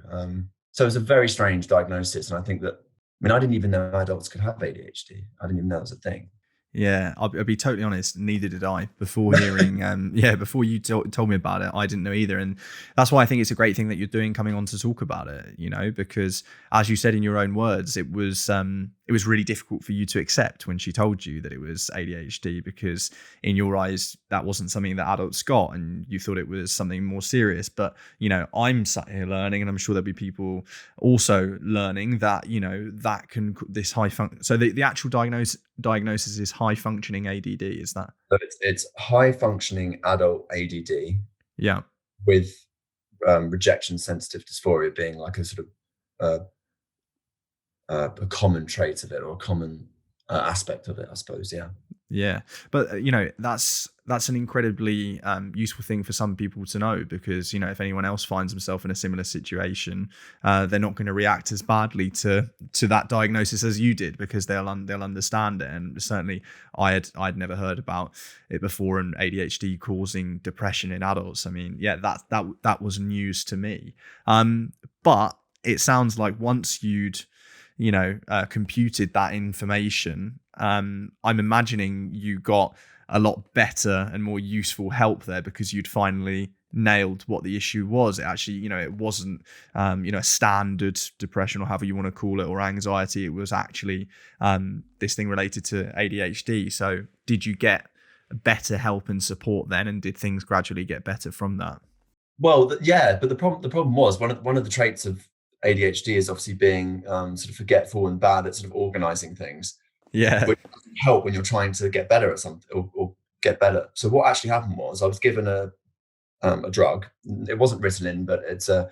So it was a very strange diagnosis. And I think that, I didn't even know adults could have ADHD. I didn't even know it was a thing. Yeah, I'll be totally honest. Neither did I before hearing. Before you told me about it, I didn't know either, and that's why I think it's a great thing that you're doing, coming on to talk about it. Because as you said in your own words, it was really difficult for you to accept when she told you that it was ADHD, because in your eyes that wasn't something that adults got, and you thought it was something more serious. But I'm sat here learning, and I'm sure there'll be people also learning that that can this high function. So the actual diagnosis is high functioning ADD, is that? So it's high functioning adult ADD. Yeah. With rejection sensitive dysphoria being like a sort of a common trait of it, or a common aspect of it, I suppose. Yeah, but that's an incredibly useful thing for some people to know, because if anyone else finds themselves in a similar situation, they're not going to react as badly to that diagnosis as you did, because they'll understand it. And certainly, I'd never heard about it before, and ADHD causing depression in adults. I mean, yeah, that was news to me. But it sounds like once you'd computed that information, I'm imagining you got a lot better and more useful help there, because you'd finally nailed what the issue was. It actually, it wasn't, a standard depression, or however you want to call it, or anxiety. It was actually this thing related to ADHD. So did you get better help and support then, and did things gradually get better from that? Well, yeah, but the problem was one of the traits of ADHD is obviously being sort of forgetful and bad at sort of organizing things, Yeah. which doesn't help when you're trying to get better at something or get better. So what actually happened was I was given a drug. It wasn't Ritalin, but it's a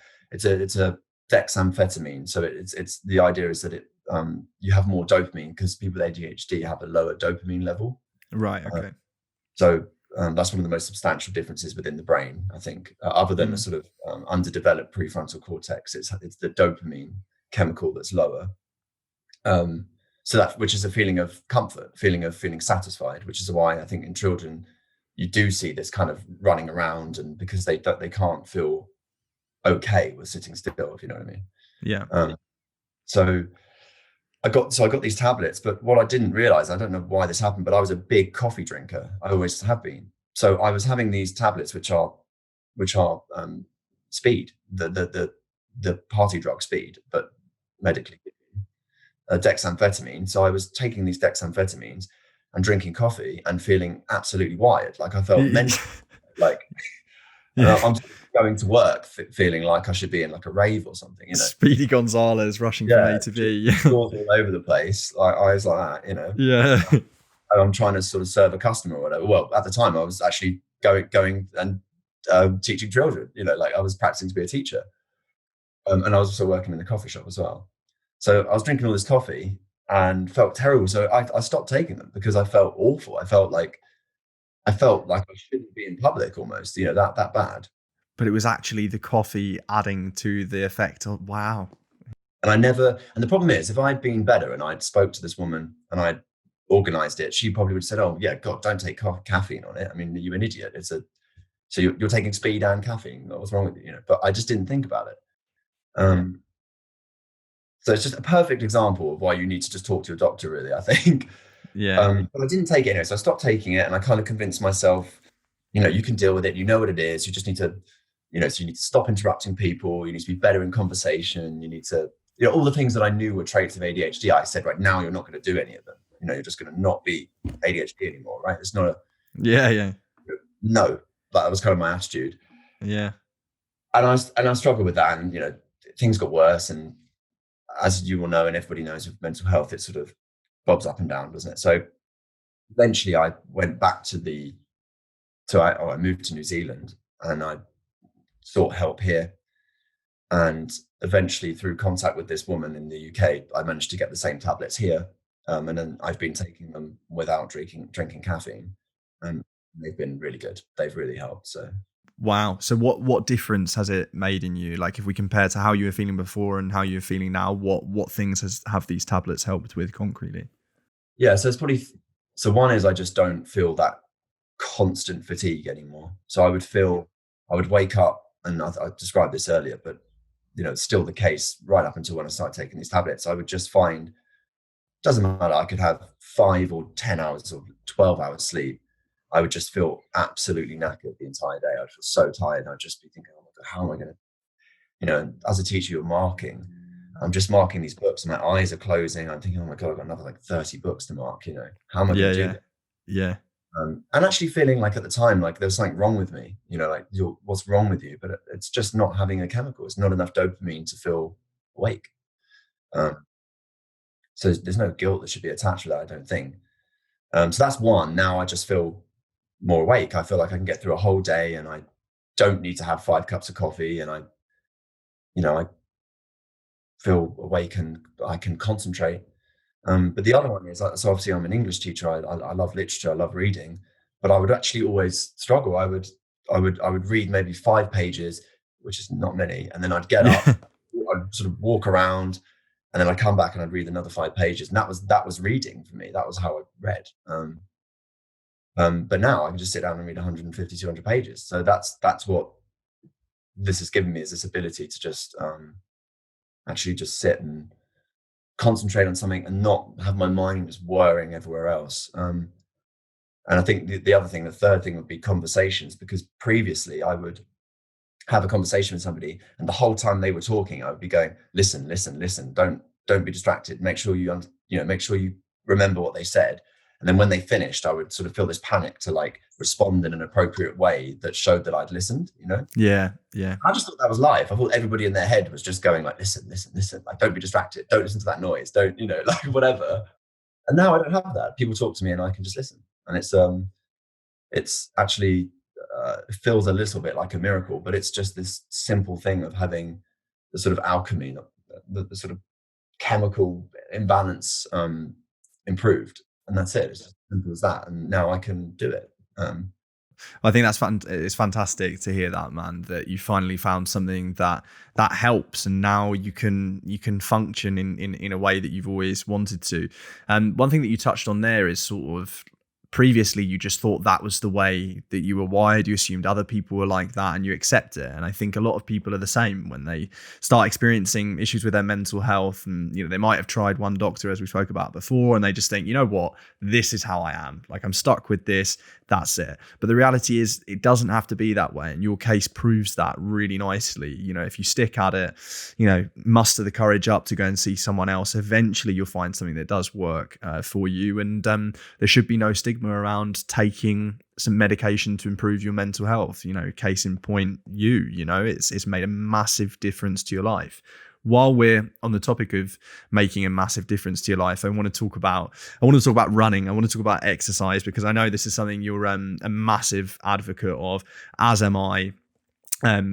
Dexamphetamine. So it's the idea is that you have more dopamine because people with ADHD have a lower dopamine level. Right. Uh, Okay. so that's one of the most substantial differences within the brain, I think, other than a Mm. sort of underdeveloped prefrontal cortex. It's the dopamine chemical that's lower. Um, so that which is a feeling of comfort, feeling of feeling satisfied, which is why I think in children you do see this kind of running around, and because they can't feel okay with sitting still, if you know what I mean. Yeah. Um, so I got these tablets, but what I didn't realize, I don't know why this happened, but I was a big coffee drinker. I always have been. So I was having these tablets, which are speed, the party drug speed, but medically dexamphetamine. So I was taking these dexamphetamines and drinking coffee and feeling absolutely wired, like I felt mental, like and Yeah. I'm going to work feeling like I should be in like a rave or something, Speedy Gonzalez rushing from Yeah, A to just B. all over the place. Like I was like that. Yeah. I'm trying to sort of serve a customer or whatever. Well, at the time, I was actually going and teaching children. Like I was practicing to be a teacher, and I was also working in the coffee shop as well. So I was drinking all this coffee and felt terrible. So I stopped taking them because I felt awful. I felt like I shouldn't be in public almost. That bad. But it was actually the coffee adding to the effect of wow. And the problem is, if I'd been better and I'd spoke to this woman and I'd organized it, she probably would have said, "Oh yeah, God, don't take caffeine on it. I mean, you're an idiot. So you're taking speed and caffeine. What's wrong with you?" But I just didn't think about it. Um, so it's just a perfect example of why you need to just talk to your doctor, really, I think. Yeah. But I didn't take it anyway, so I stopped taking it, and I kind of convinced myself, you can deal with it. You know what it is. You just need to, so you need to stop interrupting people. You need to be better in conversation. You need to, all the things that I knew were traits of ADHD. I said, right now, you're not going to do any of them. You're just going to not be ADHD anymore, right? It's not Yeah. no. That was kind of my attitude. Yeah. And I struggled with that, and things got worse. And as you will know, and everybody knows with mental health, it sort of bobs up and down, doesn't it? So eventually, I went back I moved to New Zealand, and I sought help here. And eventually, through contact with this woman in the UK, I managed to get the same tablets here. And then I've been taking them without drinking caffeine, and they've been really good. They've really helped. So Wow. So what difference has it made in you? Like if we compare to how you were feeling before and how you're feeling now, what things have these tablets helped with concretely? yeah, so it's probably so one is I just don't feel that constant fatigue anymore. So I would wake up, and I described this earlier, but it's still the case right up until when I started taking these tablets. I would just find, doesn't matter, I could have 5 or 10 hours or 12 hours sleep. I would just feel absolutely knackered the entire day. I'd feel so tired. I'd just be thinking, oh my God, how am I going to, as a teacher, you're marking. I'm just marking these books and my eyes are closing. I'm thinking, oh my God, I've got another like 30 books to mark. How am I going to do that? Yeah. And actually feeling like at the time, like there's something wrong with me, like what's wrong with you? But it's just not having a chemical. It's not enough dopamine to feel awake. So there's no guilt that should be attached to that, I don't think. So that's one. Now I just feel more awake. I feel like I can get through a whole day, and I don't need to have 5 cups of coffee, and I feel awake and I can concentrate. But the other one is, so obviously I'm an English teacher. I love literature. I love reading, but I would actually always struggle. I would read maybe 5 pages, which is not many, and then I'd get up, I'd sort of walk around, and then I'd come back and I'd read another 5 pages, and that was reading for me. That was how I read. But now I can just sit down and read 150, 200 pages. So that's what this has given me, is this ability to just actually just sit and concentrate on something and not have my mind just whirring everywhere else. And I think the third thing would be conversations, because previously I would have a conversation with somebody, and the whole time they were talking, I would be going, listen, don't be distracted. Make sure you remember what they said. And then when they finished, I would sort of feel this panic to like respond in an appropriate way that showed that I'd listened, you know? Yeah. I just thought that was life. I thought everybody in their head was just going like, listen, listen, listen, like, don't be distracted. Don't listen to that noise. Don't, you know, like whatever. And now I don't have that. People talk to me and I can just listen. And it's actually, it feels a little bit like a miracle, but it's just this simple thing of having the sort of alchemy, the sort of chemical imbalance improved. And that's it. It's as simple as that. And now I can do it. I think that's it's fantastic to hear that, man, that you finally found something that helps, and now you can function in a way that you've always wanted to. And one thing that you touched on there is sort of previously you just thought that was the way that you were wired. You assumed other people were like that and you accept it. And I think a lot of people are the same when they start experiencing issues with their mental health, and, you know, they might have tried one doctor, as we spoke about before, and they just think, you know what, this is how I am. Like, I'm stuck with this. That's it. But the reality is it doesn't have to be that way. And your case proves that really nicely. You know, if you stick at it, you know, muster the courage up to go and see someone else, eventually you'll find something that does work for you. And there should be no stigma around taking some medication to improve your mental health. You know, case in point, you know, it's made a massive difference to your life. While we're on the topic of making a massive difference to your life, I want to talk about running. I want to talk about exercise, because I know this is something you're a massive advocate of, as am I.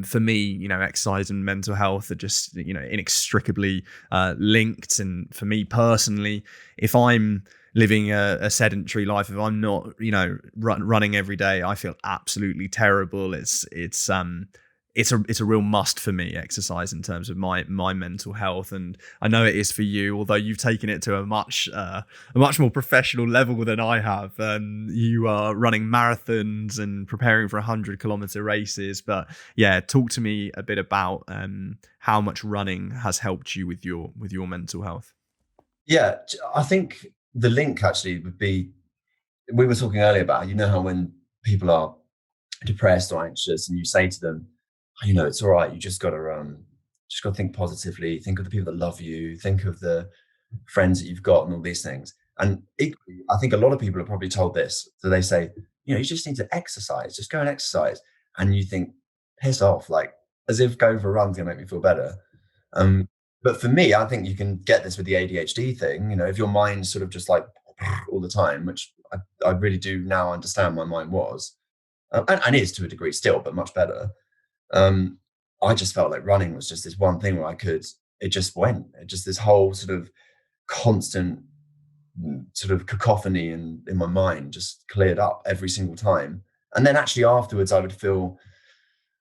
For me, you know, exercise and mental health are just, you know, inextricably linked. And for me personally, if I'm living a sedentary life, if I'm not, you know, running every day, I feel absolutely terrible. It's a real must for me, exercise, in terms of my mental health. And I know it is for you, although you've taken it to a much more professional level than I have. You are running marathons and preparing for 100-kilometer races. But yeah, talk to me a bit about how much running has helped you with your mental health. Yeah, I think the link actually would be, we were talking earlier about, you know, how when people are depressed or anxious and you say to them, you know, it's all right, you just got to think positively, think of the people that love you, think of the friends that you've got and all these things. And equally, I think a lot of people are probably told this. So they say, you know, you just need to exercise, just go and exercise. And you think, piss off, like, as if going for a run's gonna make me feel better. But for me, I think you can get this with the ADHD thing. You know, if your mind's sort of just like all the time, which I really do now understand my mind was, and is to a degree still, but much better. I just felt like running was just this one thing where it just went. It just, this whole sort of constant sort of cacophony in my mind just cleared up every single time. And then actually afterwards I would feel,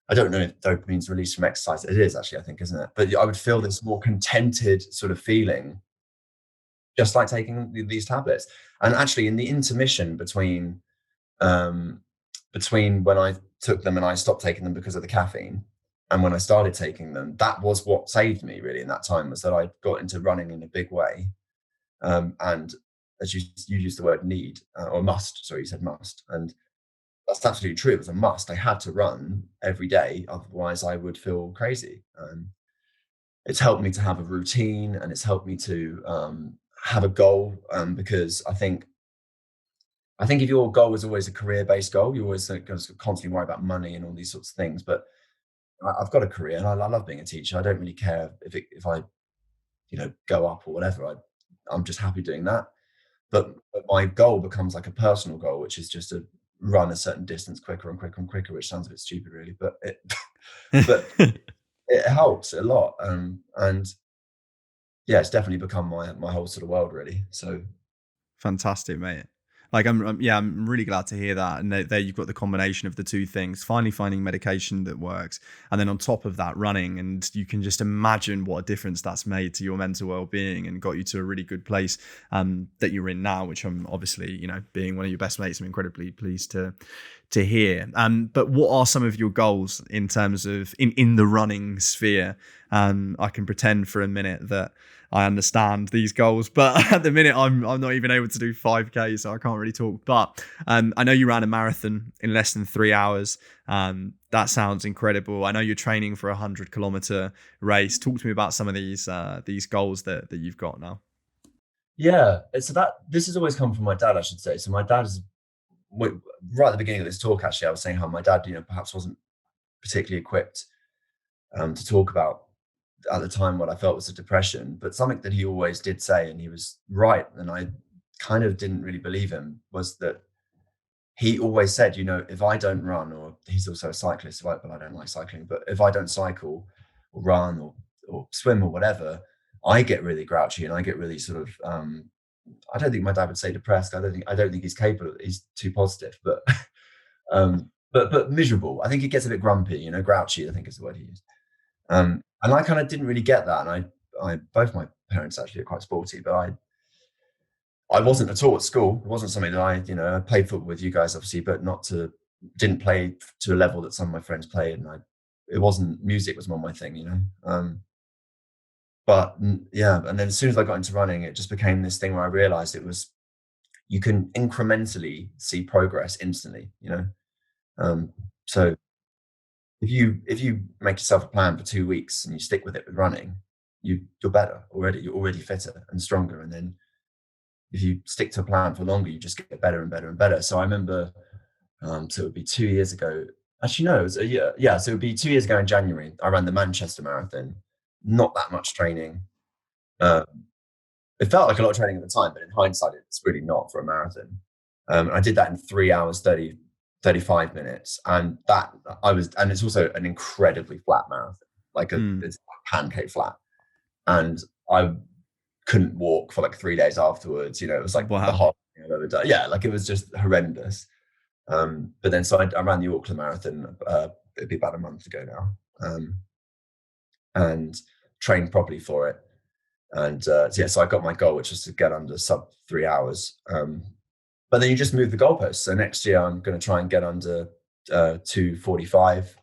I don't know if dopamine's released from exercise. It is actually, I think, isn't it? But I would feel this more contented sort of feeling, just like taking these tablets. And actually in the intermission between when I took them and I stopped taking them because of the caffeine, and when I started taking them, that was what saved me really in that time, was that I got into running in a big way. And as you used the word need, or must, sorry, you said must. And that's absolutely true. It was a must. I had to run every day, otherwise I would feel crazy. It's helped me to have a routine, and it's helped me to have a goal, because I think if your goal is always a career-based goal, you always constantly worry about money and all these sorts of things. But I've got a career, and I love being a teacher. I don't really care if I, you know, go up or whatever. I'm just happy doing that. But my goal becomes like a personal goal, which is just to run a certain distance quicker and quicker and quicker, which sounds a bit stupid, really, but it helps a lot. And yeah, it's definitely become my whole sort of world, really. So Fantastic, mate. Like, I'm really glad to hear that. And there you've got the combination of the two things, finally finding medication that works. And then on top of that, running. And you can just imagine what a difference that's made to your mental well-being and got you to a really good place that you're in now, which I'm obviously, you know, being one of your best mates, I'm incredibly pleased to hear. But what are some of your goals in terms of in the running sphere? I can pretend for a minute that I understand these goals, but at the minute I'm not even able to do 5K, so I can't really talk. But I know you ran a marathon in less than 3 hours. That sounds incredible. I know you're training for a 100-kilometer race. Talk to me about some of these goals that you've got now. Yeah, so that this has always come from my dad, I should say. So my dad is right at the beginning of this talk. Actually, I was saying how my dad, perhaps wasn't particularly equipped to talk about at the time what I felt was a depression, but something that he always did say, and he was right, and I kind of didn't really believe him, was that he always said, if I don't run, or he's also a cyclist, right? But I don't like cycling, but if I don't cycle or run or swim or whatever, I get really grouchy and I get really sort of, I don't think my dad would say depressed. I don't think he's capable. He's too positive, but miserable. I think he gets a bit grumpy, grouchy, I think is the word he used. And I kind of didn't really get that. And I both my parents actually are quite sporty, but I wasn't at all at school. It wasn't something that I played football with you guys, obviously, but didn't play to a level that some of my friends played. And it wasn't, music was not my thing. But yeah, and then as soon as I got into running, it just became this thing where I realized you can incrementally see progress instantly. So if you make yourself a plan for 2 weeks and you stick with it with running, you're better already. You're already fitter and stronger. And then if you stick to a plan for longer, you just get better and better and better. So I remember, so it would be 2 years ago. Actually, no, it was a year. Yeah, so it would be 2 years ago in January. I ran the Manchester Marathon. Not that much training. Uh, it felt like a lot of training at the time, but in hindsight, it's really not for a marathon. I did that in 3 hours, 35 minutes. And and it's also an incredibly flat marathon, Mm. it's like pancake flat. And I couldn't walk for like 3 days afterwards. It was like the Wow. hardest thing I've ever done. Yeah, like it was just horrendous. But then so I ran the Auckland Marathon, it'd be about a month ago now, and trained properly for it. And so I got my goal, which was to get under sub 3 hours. But then you just move the goalposts. So next year I'm going to try and get under 2:45.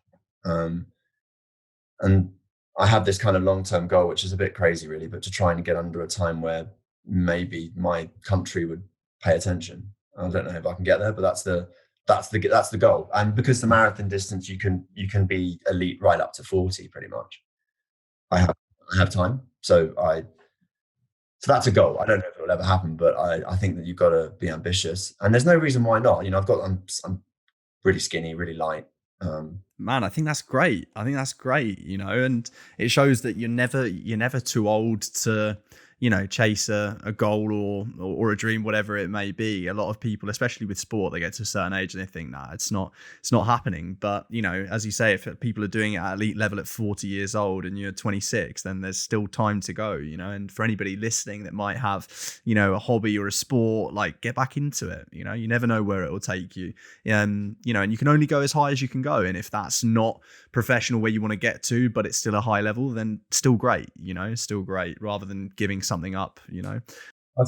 And I have this kind of long-term goal, which is a bit crazy, really, but to try and get under a time where maybe my country would pay attention. I don't know if I can get there, but that's the goal. And because the marathon distance, you can be elite right up to 40, pretty much. I have time, so that's a goal. I don't know if it will ever happen, but I think that you've got to be ambitious, and there's no reason why not. I'm really skinny, really light. Man, I think that's great. I think that's great, and it shows that you're never too old to, chase a goal or a dream, whatever it may be. A lot of people, especially with sport, they get to a certain age and they think, nah, it's not happening. But, as you say, if people are doing it at elite level at 40 years old and you're 26, then there's still time to go, and for anybody listening that might have, a hobby or a sport, like get back into it. You never know where it will take you. And you can only go as high as you can go. And if that's not professional where you want to get to, but it's still a high level, then still great, still great, rather than giving something up. I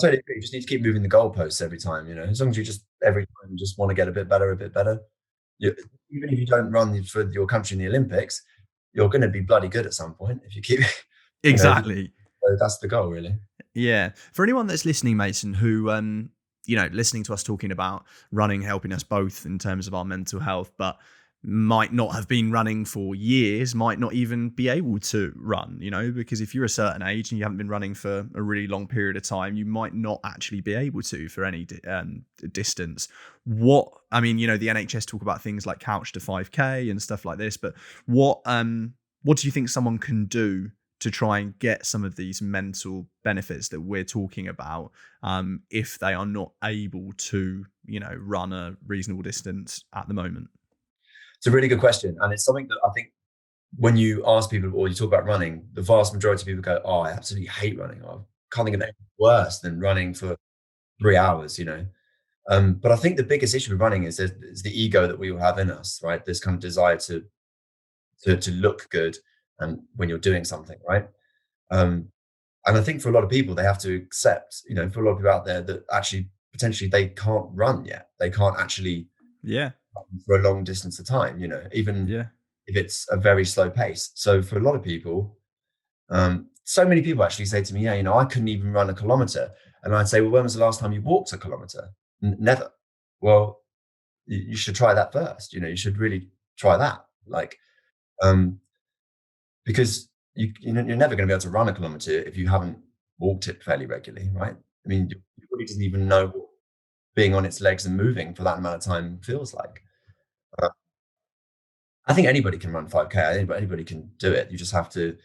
totally agree. You just need to keep moving the goalposts every time. As long as you just every time just want to get a bit better, a bit better. Even if you don't run for your country in the Olympics, you're going to be bloody good at some point if you keep, Exactly. so that's the goal, really. Yeah. For anyone that's listening, Mason, who listening to us talking about running helping us both in terms of our mental health, but might not have been running for years, might not even be able to run, because if you're a certain age and you haven't been running for a really long period of time, you might not actually be able to for any distance. The NHS talk about things like couch to 5K and stuff like this, but what do you think someone can do to try and get some of these mental benefits that we're talking about, if they are not able to, run a reasonable distance at the moment? It's a really good question, and it's something that I think when you ask people or you talk about running, the vast majority of people go, "Oh, I absolutely hate running. I can't think of anything worse than running for 3 hours." But I think the biggest issue with running is the ego that we all have in us, right? This kind of desire to look good, and when you're doing something, right? Um, and I think for a lot of people, they have to accept, for a lot of people out there that actually potentially they can't run yet. They can't actually Yeah. for a long distance of time, even Yeah. if it's a very slow pace. So for a lot of people, so many people actually say to me, yeah, I couldn't even run a kilometer. And I'd say, well, when was the last time you walked a kilometer? Never. Well, you should try that first. You should really try that. Um, because you're never going to be able to run a kilometer if you haven't walked it fairly regularly, right? I mean, your body doesn't even know what being on its legs and moving for that amount of time feels like. Uh, I think anybody can run 5K. Anybody can do it. You just have to.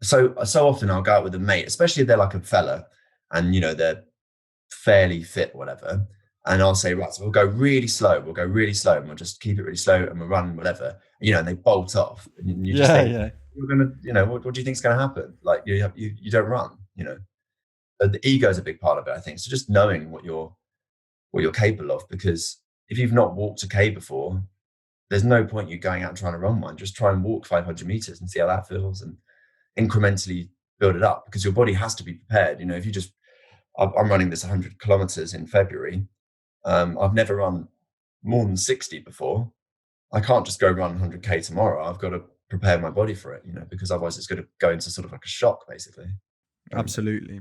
So often I'll go out with a mate, especially if they're like a fella, and they're fairly fit, or whatever. And I'll say, right, so we'll go really slow. We'll go really slow, and we'll just keep it really slow, and we'll run whatever. And they bolt off, and you just Yeah, think, yeah. you're gonna, what do you think's going to happen? Like you don't run. But the ego is a big part of it, I think. So just knowing what you're capable of, because if you've not walked a K before, there's no point you going out and trying to run one. Just try and walk 500 meters and see how that feels, and incrementally build it up, because your body has to be prepared. If you just, I'm running this 100 kilometers in February. I've never run more than 60 before. I can't just go run 100K tomorrow. I've got to prepare my body for it, because otherwise it's going to go into sort of like a shock, basically. Absolutely.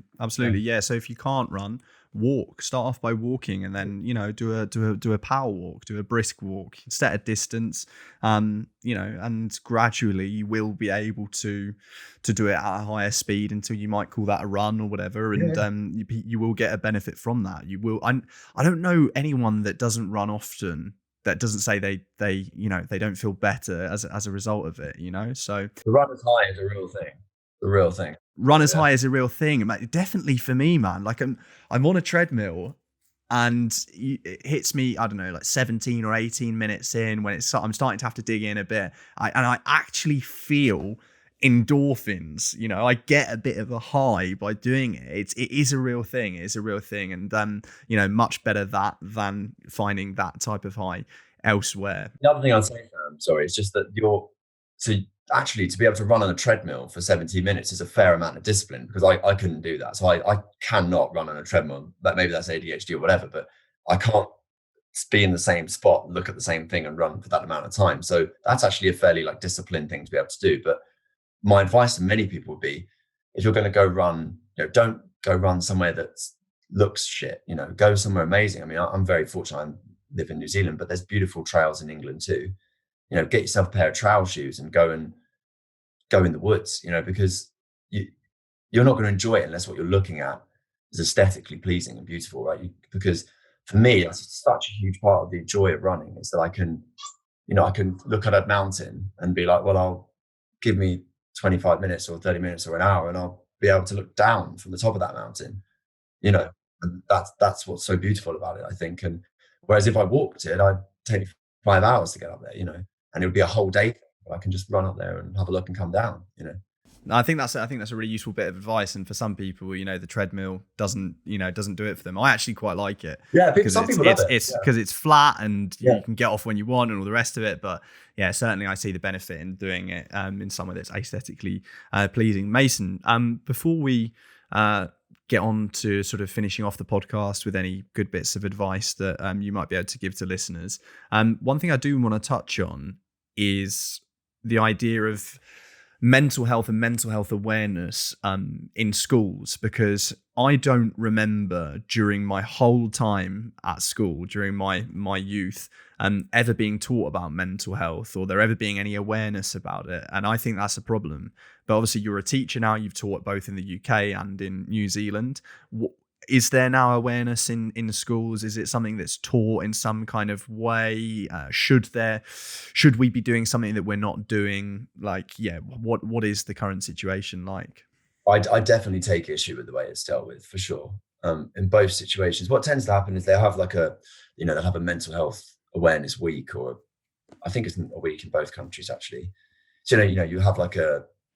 Yeah. So if you can't run, walk. Start off by walking, and then do a power walk, do a brisk walk, set a distance. And gradually you will be able to do it at a higher speed until you might call that a run or whatever. And you will get a benefit from that. You will. I don't know anyone that doesn't run often that doesn't say they don't feel better as a result of it. So The runner's high is a real thing. The real thing. Runner's high is a real thing. Definitely for me, man. Like I'm on a treadmill, and it hits me, I don't know, like 17 or 18 minutes in, when I'm starting to have to dig in a bit. I actually feel endorphins. I get a bit of a high by doing it. It is a real thing. It is a real thing. And much better that than finding that type of high elsewhere. The other thing I'd say, Sam, sorry, it's just that actually, to be able to run on a treadmill for 70 minutes is a fair amount of discipline, because I couldn't do that. So I cannot run on a treadmill. Maybe that's ADHD or whatever, but I can't be in the same spot, look at the same thing, and run for that amount of time. So that's actually a fairly disciplined thing to be able to do. But my advice to many people would be, if you're going to go run, don't go run somewhere that looks shit. Go somewhere amazing. I mean, I'm very fortunate. I live in New Zealand, but there's beautiful trails in England too. Get yourself a pair of trail shoes and go in the woods, because you're not going to enjoy it unless what you're looking at is aesthetically pleasing and beautiful, right? Because for me, that's such a huge part of the joy of running, is that I can look at a mountain and be like, well, I'll give me 25 minutes or 30 minutes or an hour, and I'll be able to look down from the top of that mountain, and that's what's so beautiful about it, I think. And whereas if I walked it, I'd take 5 hours to get up there, and it would be a whole day. I can just run up there and have a look and come down, I think that's a really useful bit of advice. And for some people, the treadmill doesn't do it for them. I actually quite like it. Yeah, some people love it. It's because it's flat, and you can get off when you want and all the rest of it. But yeah, certainly I see the benefit in doing it in somewhere that's aesthetically pleasing. Mason, before we get on to sort of finishing off the podcast with any good bits of advice that you might be able to give to listeners, one thing I do want to touch on is the idea of mental health and mental health awareness in schools, because I don't remember during my whole time at school, during my youth, ever being taught about mental health, or there ever being any awareness about it. And I think that's a problem. But obviously you're a teacher now, you've taught both in the UK and in New Zealand. Is there now awareness in schools? Is it something that's taught in some kind of way? Should we be doing something that we're not doing? What is the current situation like? I definitely take issue with the way it's dealt with, for sure. In both situations, what tends to happen is they have they'll have a mental health awareness week, or I think it's a week in both countries actually. So you have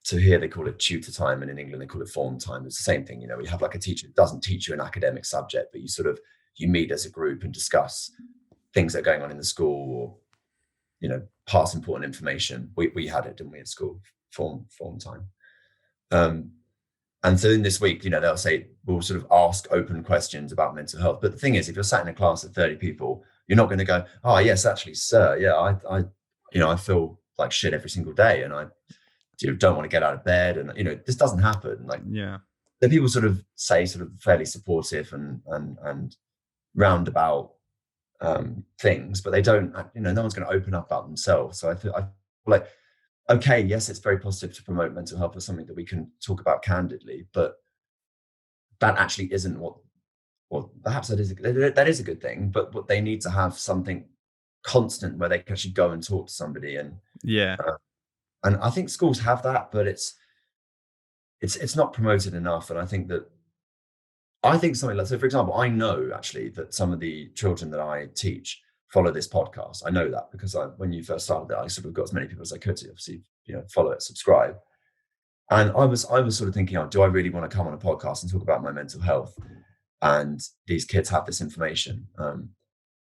so here they call it tutor time, and in England they call it form time. It's the same thing. You have a teacher that doesn't teach you an academic subject, but you meet as a group and discuss things that are going on in the school, or pass important information. We had it, didn't we, at school, form time. And so in this week, they'll say, we'll sort of ask open questions about mental health. But the thing is, if you're sat in a class of 30 people, you're not going to go, oh yes, actually, sir, yeah, I feel like shit every single day, and I don't want to get out of bed, and this doesn't happen. The people sort of say sort of fairly supportive and roundabout things, but they don't. No one's going to open up about themselves. So I feel like, okay, yes, it's very positive to promote mental health as something that we can talk about candidly, but that actually isn't what well, perhaps that is a good thing, but what they need to have something constant where they can actually go and talk to somebody, Yeah. and I think schools have that, but it's not promoted enough. And I think something like, so for example, I know actually that some of the children that I teach follow this podcast. I know that because when you first started it, I sort of got as many people as I could to obviously, follow it, subscribe. And I was sort of thinking, oh, do I really want to come on a podcast and talk about my mental health? And these kids have this information.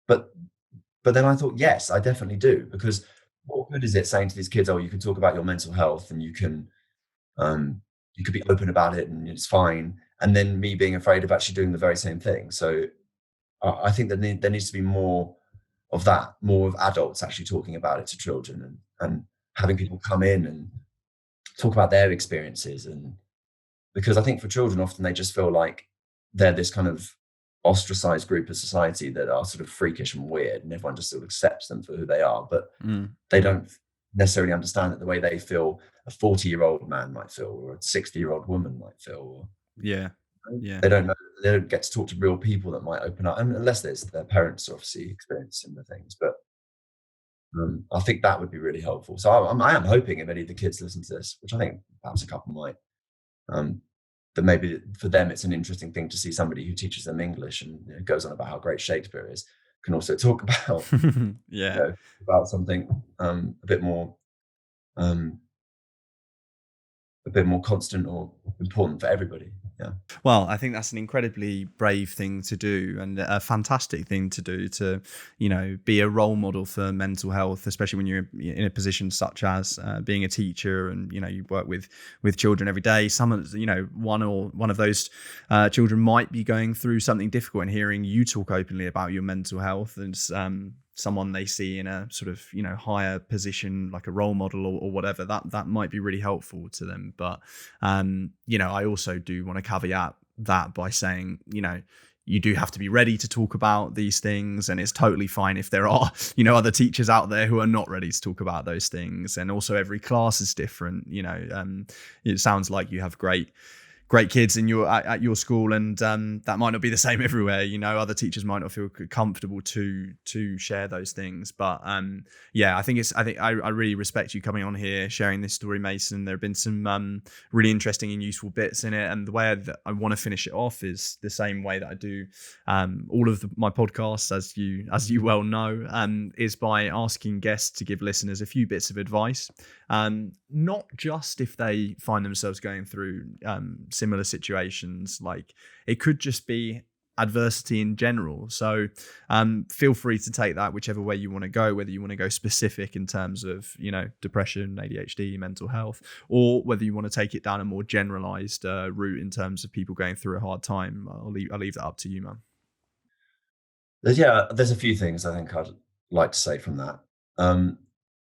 But then I thought, yes, I definitely do, because what good is it saying to these kids, oh, you can talk about your mental health and you could be open about it and it's fine, and then me being afraid of actually doing the very same thing. So I think that there needs to be more of that, more of adults actually talking about it to children, and having people come in and talk about their experiences. And because I think for children, often they just feel like they're this kind of ostracized group of society that are sort of freakish and weird, and everyone just sort of accepts them for who they are. But they don't necessarily understand that the way they feel a 40-year-old man might feel, or a 60-year-old woman might feel. Yeah. Yeah. They don't know. They don't get to talk to real people that might open up, and unless there's their parents obviously experience similar things. But I think that would be really helpful. So I am hoping if any of the kids listen to this, which I think perhaps a couple might, that maybe for them it's an interesting thing to see somebody who teaches them English and goes on about how great Shakespeare is, can also talk about Yeah. about something um, a bit more constant or important for everybody. Yeah. Well, I think that's an incredibly brave thing to do, and a fantastic thing to do, to, be a role model for mental health, especially when you're in a position such as being a teacher, and, you work with children every day. Some of, one of those children might be going through something difficult, and hearing you talk openly about your mental health and someone they see in a sort of higher position, like a role model or whatever, that might be really helpful to them. But I also do want to caveat that by saying, you do have to be ready to talk about these things, and it's totally fine if there are other teachers out there who are not ready to talk about those things. And also every class is different. It sounds like you have great kids at your school, and that might not be the same everywhere. Other teachers might not feel comfortable to share those things. But I really respect you coming on here, sharing this story, Mason. There have been some really interesting and useful bits in it, and the way that I want to finish it off is the same way that I do all of my podcasts, as you well know, is by asking guests to give listeners a few bits of advice, not just if they find themselves going through similar situations. Like, it could just be adversity in general. So feel free to take that whichever way you want to go, whether you want to go specific in terms of depression, ADHD, mental health, or whether you want to take it down a more generalized route in terms of people going through a hard time. I'll leave that up to you, man. There's a few things I think I'd like to say from that.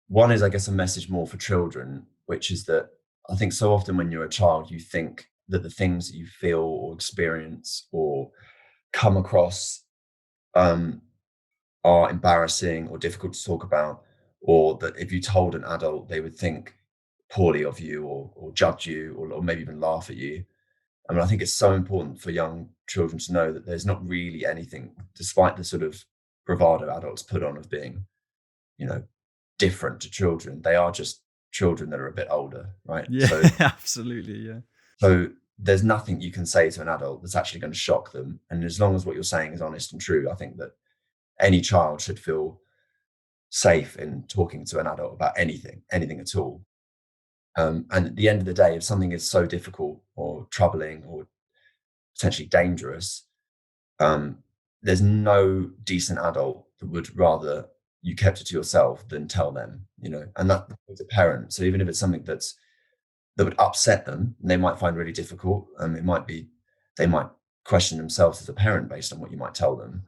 One is, I guess, a message more for children, which is that I think so often when you're a child, you think that the things that you feel or experience or come across are embarrassing or difficult to talk about, or that if you told an adult, they would think poorly of you, or judge you, or maybe even laugh at you. I mean, I think it's so important for young children to know that there's not really anything, despite the sort of bravado adults put on of being, different to children. They are just children that are a bit older, right? Yeah, So, absolutely, yeah. so there's nothing you can say to an adult that's actually going to shock them. And as long as what you're saying is honest and true, I think that any child should feel safe in talking to an adult about anything at all. And at the end of the day, if something is so difficult or troubling or potentially dangerous, there's no decent adult that would rather you kept it to yourself than tell them, and that is a parent. So even if it's something that would upset them, they might find really difficult, and they might question themselves as a parent based on what you might tell them.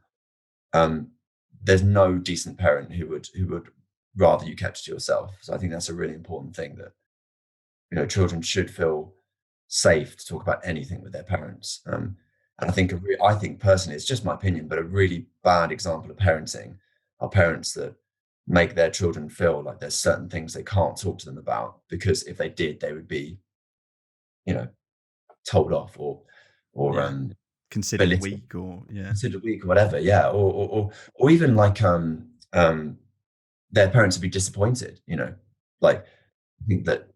There's no decent parent who would rather you kept it to yourself. So I think that's a really important thing, that children should feel safe to talk about anything with their parents. And I think personally, it's just my opinion, but a really bad example of parenting are parents that make their children feel like there's certain things they can't talk to them about, because if they did, they would be, told off or Yeah. considered belittled, weak or considered weak or whatever. Yeah. Or even like, their parents would be disappointed, like, I think that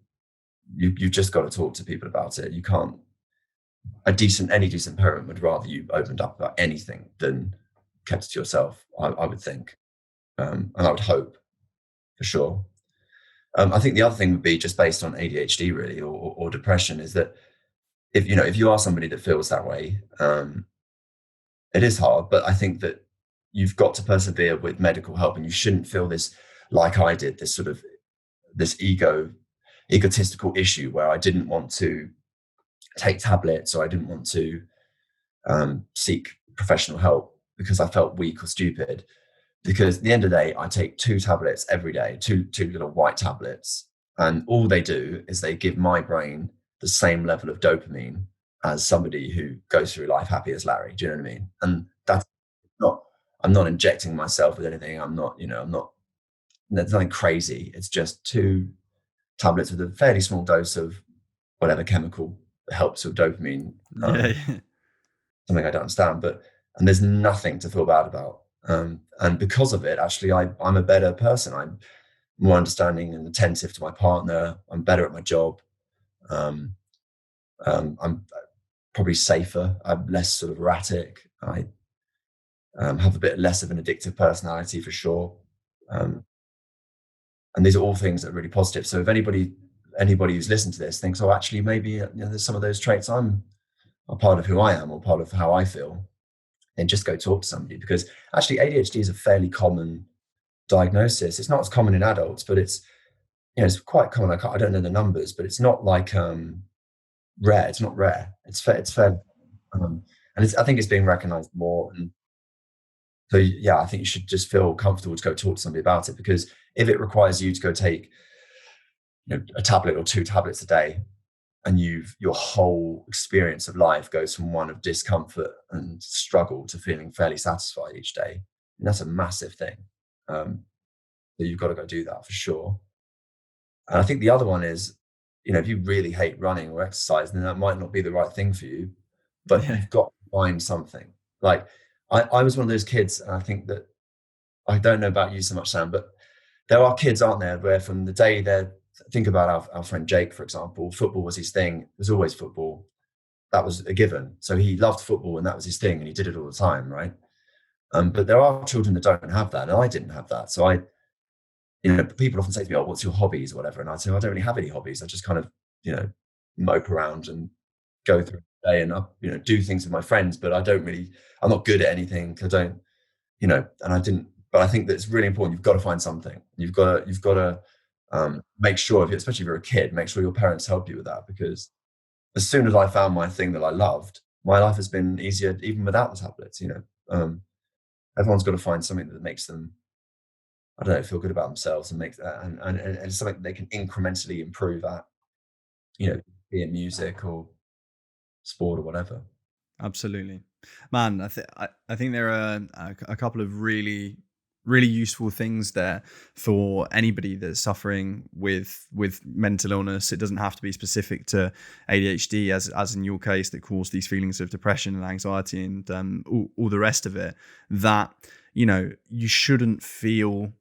you've just got to talk to people about it. You can't, any decent parent would rather you opened up about anything than kept it to yourself, I would think. And I would hope, for sure. I think the other thing would be just based on ADHD really, or depression, is that if you are somebody that feels that way, it is hard, but I think that you've got to persevere with medical help, and you shouldn't feel this, like I did, this sort of this egotistical issue where I didn't want to take tablets, or I didn't want to seek professional help because I felt weak or stupid. Because at the end of the day, I take 2 tablets every day, two little white tablets, and all they do is they give my brain the same level of dopamine as somebody who goes through life happy as Larry. Do you know what I mean? And that's not, I'm not injecting myself with anything. I'm not, there's nothing crazy. It's just 2 tablets with a fairly small dose of whatever chemical helps with dopamine. yeah. Something I don't understand, and there's nothing to feel bad about. And because of it, actually, I'm a better person. I'm more understanding and attentive to my partner. I'm better at my job. I'm probably safer. I'm less sort of erratic. I have a bit less of an addictive personality, for sure. And these are all things that are really positive. So if anybody who's listened to this thinks, oh, actually, maybe there's some of those traits I'm a part of who I am, or part of how I feel, then just go talk to somebody. Because actually ADHD is a fairly common diagnosis. It's not as common in adults, but it's quite common. I don't know the numbers, but it's not like rare. It's not rare. It's fair, and I think it's being recognized more. And so, yeah, I think you should just feel comfortable to go talk to somebody about it, because if it requires you to go take a tablet or 2 tablets a day, and your whole experience of life goes from one of discomfort and struggle to feeling fairly satisfied each day, and that's a massive thing. So you've got to go do that, for sure. And I think the other one is, if you really hate running or exercise, then that might not be the right thing for you, but you've got to find something. Like I was one of those kids, and I think that, I don't know about you so much, Sam, but there are kids, aren't there, where from the day think about our friend Jake, for example, football was his thing. It was always football. That was a given. So he loved football, and that was his thing, and he did it all the time, right? But there are children that don't have that, and I didn't have that. So people often say to me, oh, what's your hobbies or whatever? And I'd say, I don't really have any hobbies. I just kind of, mope around and go through the day, and do things with my friends, but I'm not good at anything. I don't, and I didn't, but I think that it's really important. You've got to find something. You've got to make sure, especially if you're a kid, make sure your parents help you with that, because as soon as I found my thing that I loved, my life has been easier even without the tablets. Everyone's got to find something that makes them, I don't know, feel good about themselves, and and something they can incrementally improve at, be it music or sport or whatever. Absolutely, man. I think there are a couple of really useful things there for anybody that's suffering with mental illness. It doesn't have to be specific to ADHD, as in your case, that caused these feelings of depression and anxiety and all the rest of it. That you shouldn't feel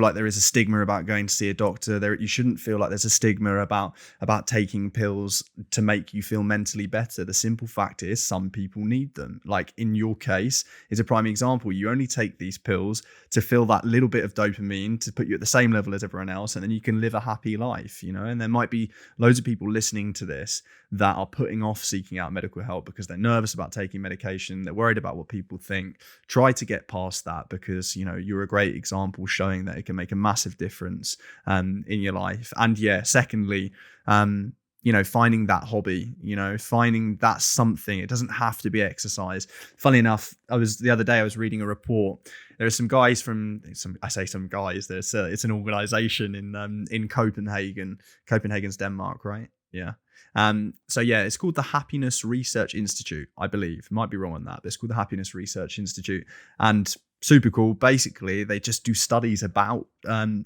like there is a stigma about going to see a doctor. You shouldn't feel like there's a stigma about taking pills to make you feel mentally better. The simple fact is, some people need them. Like in your case, is a prime example. You only take these pills to feel that little bit of dopamine to put you at the same level as everyone else, and then you can live a happy life, And there might be loads of people listening to this that are putting off seeking out medical help because they're nervous about taking medication. They're worried about what people think. Try to get past that, because you're a great example showing that it can make a massive difference in your life. And secondly, finding that hobby, finding that something. It doesn't have to be exercise. Funnily enough, the other day I was reading a report. There are some guys it's an organization in Copenhagen's Denmark, right? Yeah. It's called the Happiness Research Institute, I believe. Might be wrong on that, but it's called the Happiness Research Institute. And super cool. Basically, they just do studies about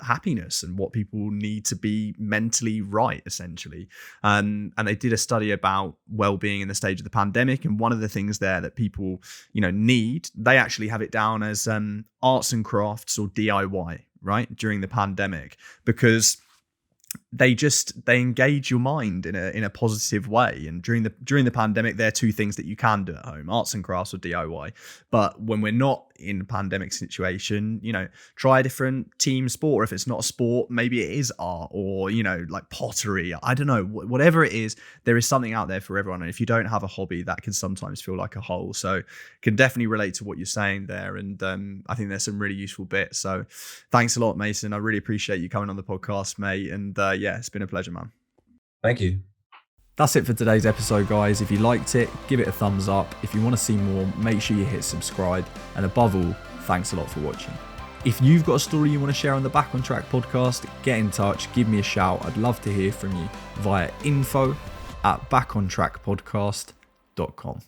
happiness and what people need to be mentally right, essentially. And they did a study about well-being in the stage of the pandemic. And one of the things there that people, need, they actually have it down as arts and crafts or DIY, right, during the pandemic, because they engage your mind in a positive way. And during the pandemic, there are two things that you can do at home: arts and crafts or DIY. But when we're not in a pandemic situation, try a different team sport. Or if it's not a sport, maybe it is art, or like pottery. I don't know, whatever it is, there is something out there for everyone. And if you don't have a hobby, that can sometimes feel like a hole. So can definitely relate to what you're saying there. And I think there's some really useful bits. So thanks a lot, Mason. I really appreciate you coming on the podcast, mate. And yeah, it's been a pleasure, man. Thank you. That's it for today's episode, guys. If you liked it, give it a thumbs up. If you want to see more, make sure you hit subscribe. And above all, thanks a lot for watching. If you've got a story you want to share on the Back on Track podcast, get in touch, give me a shout. I'd love to hear from you via info@backontrackpodcast.com.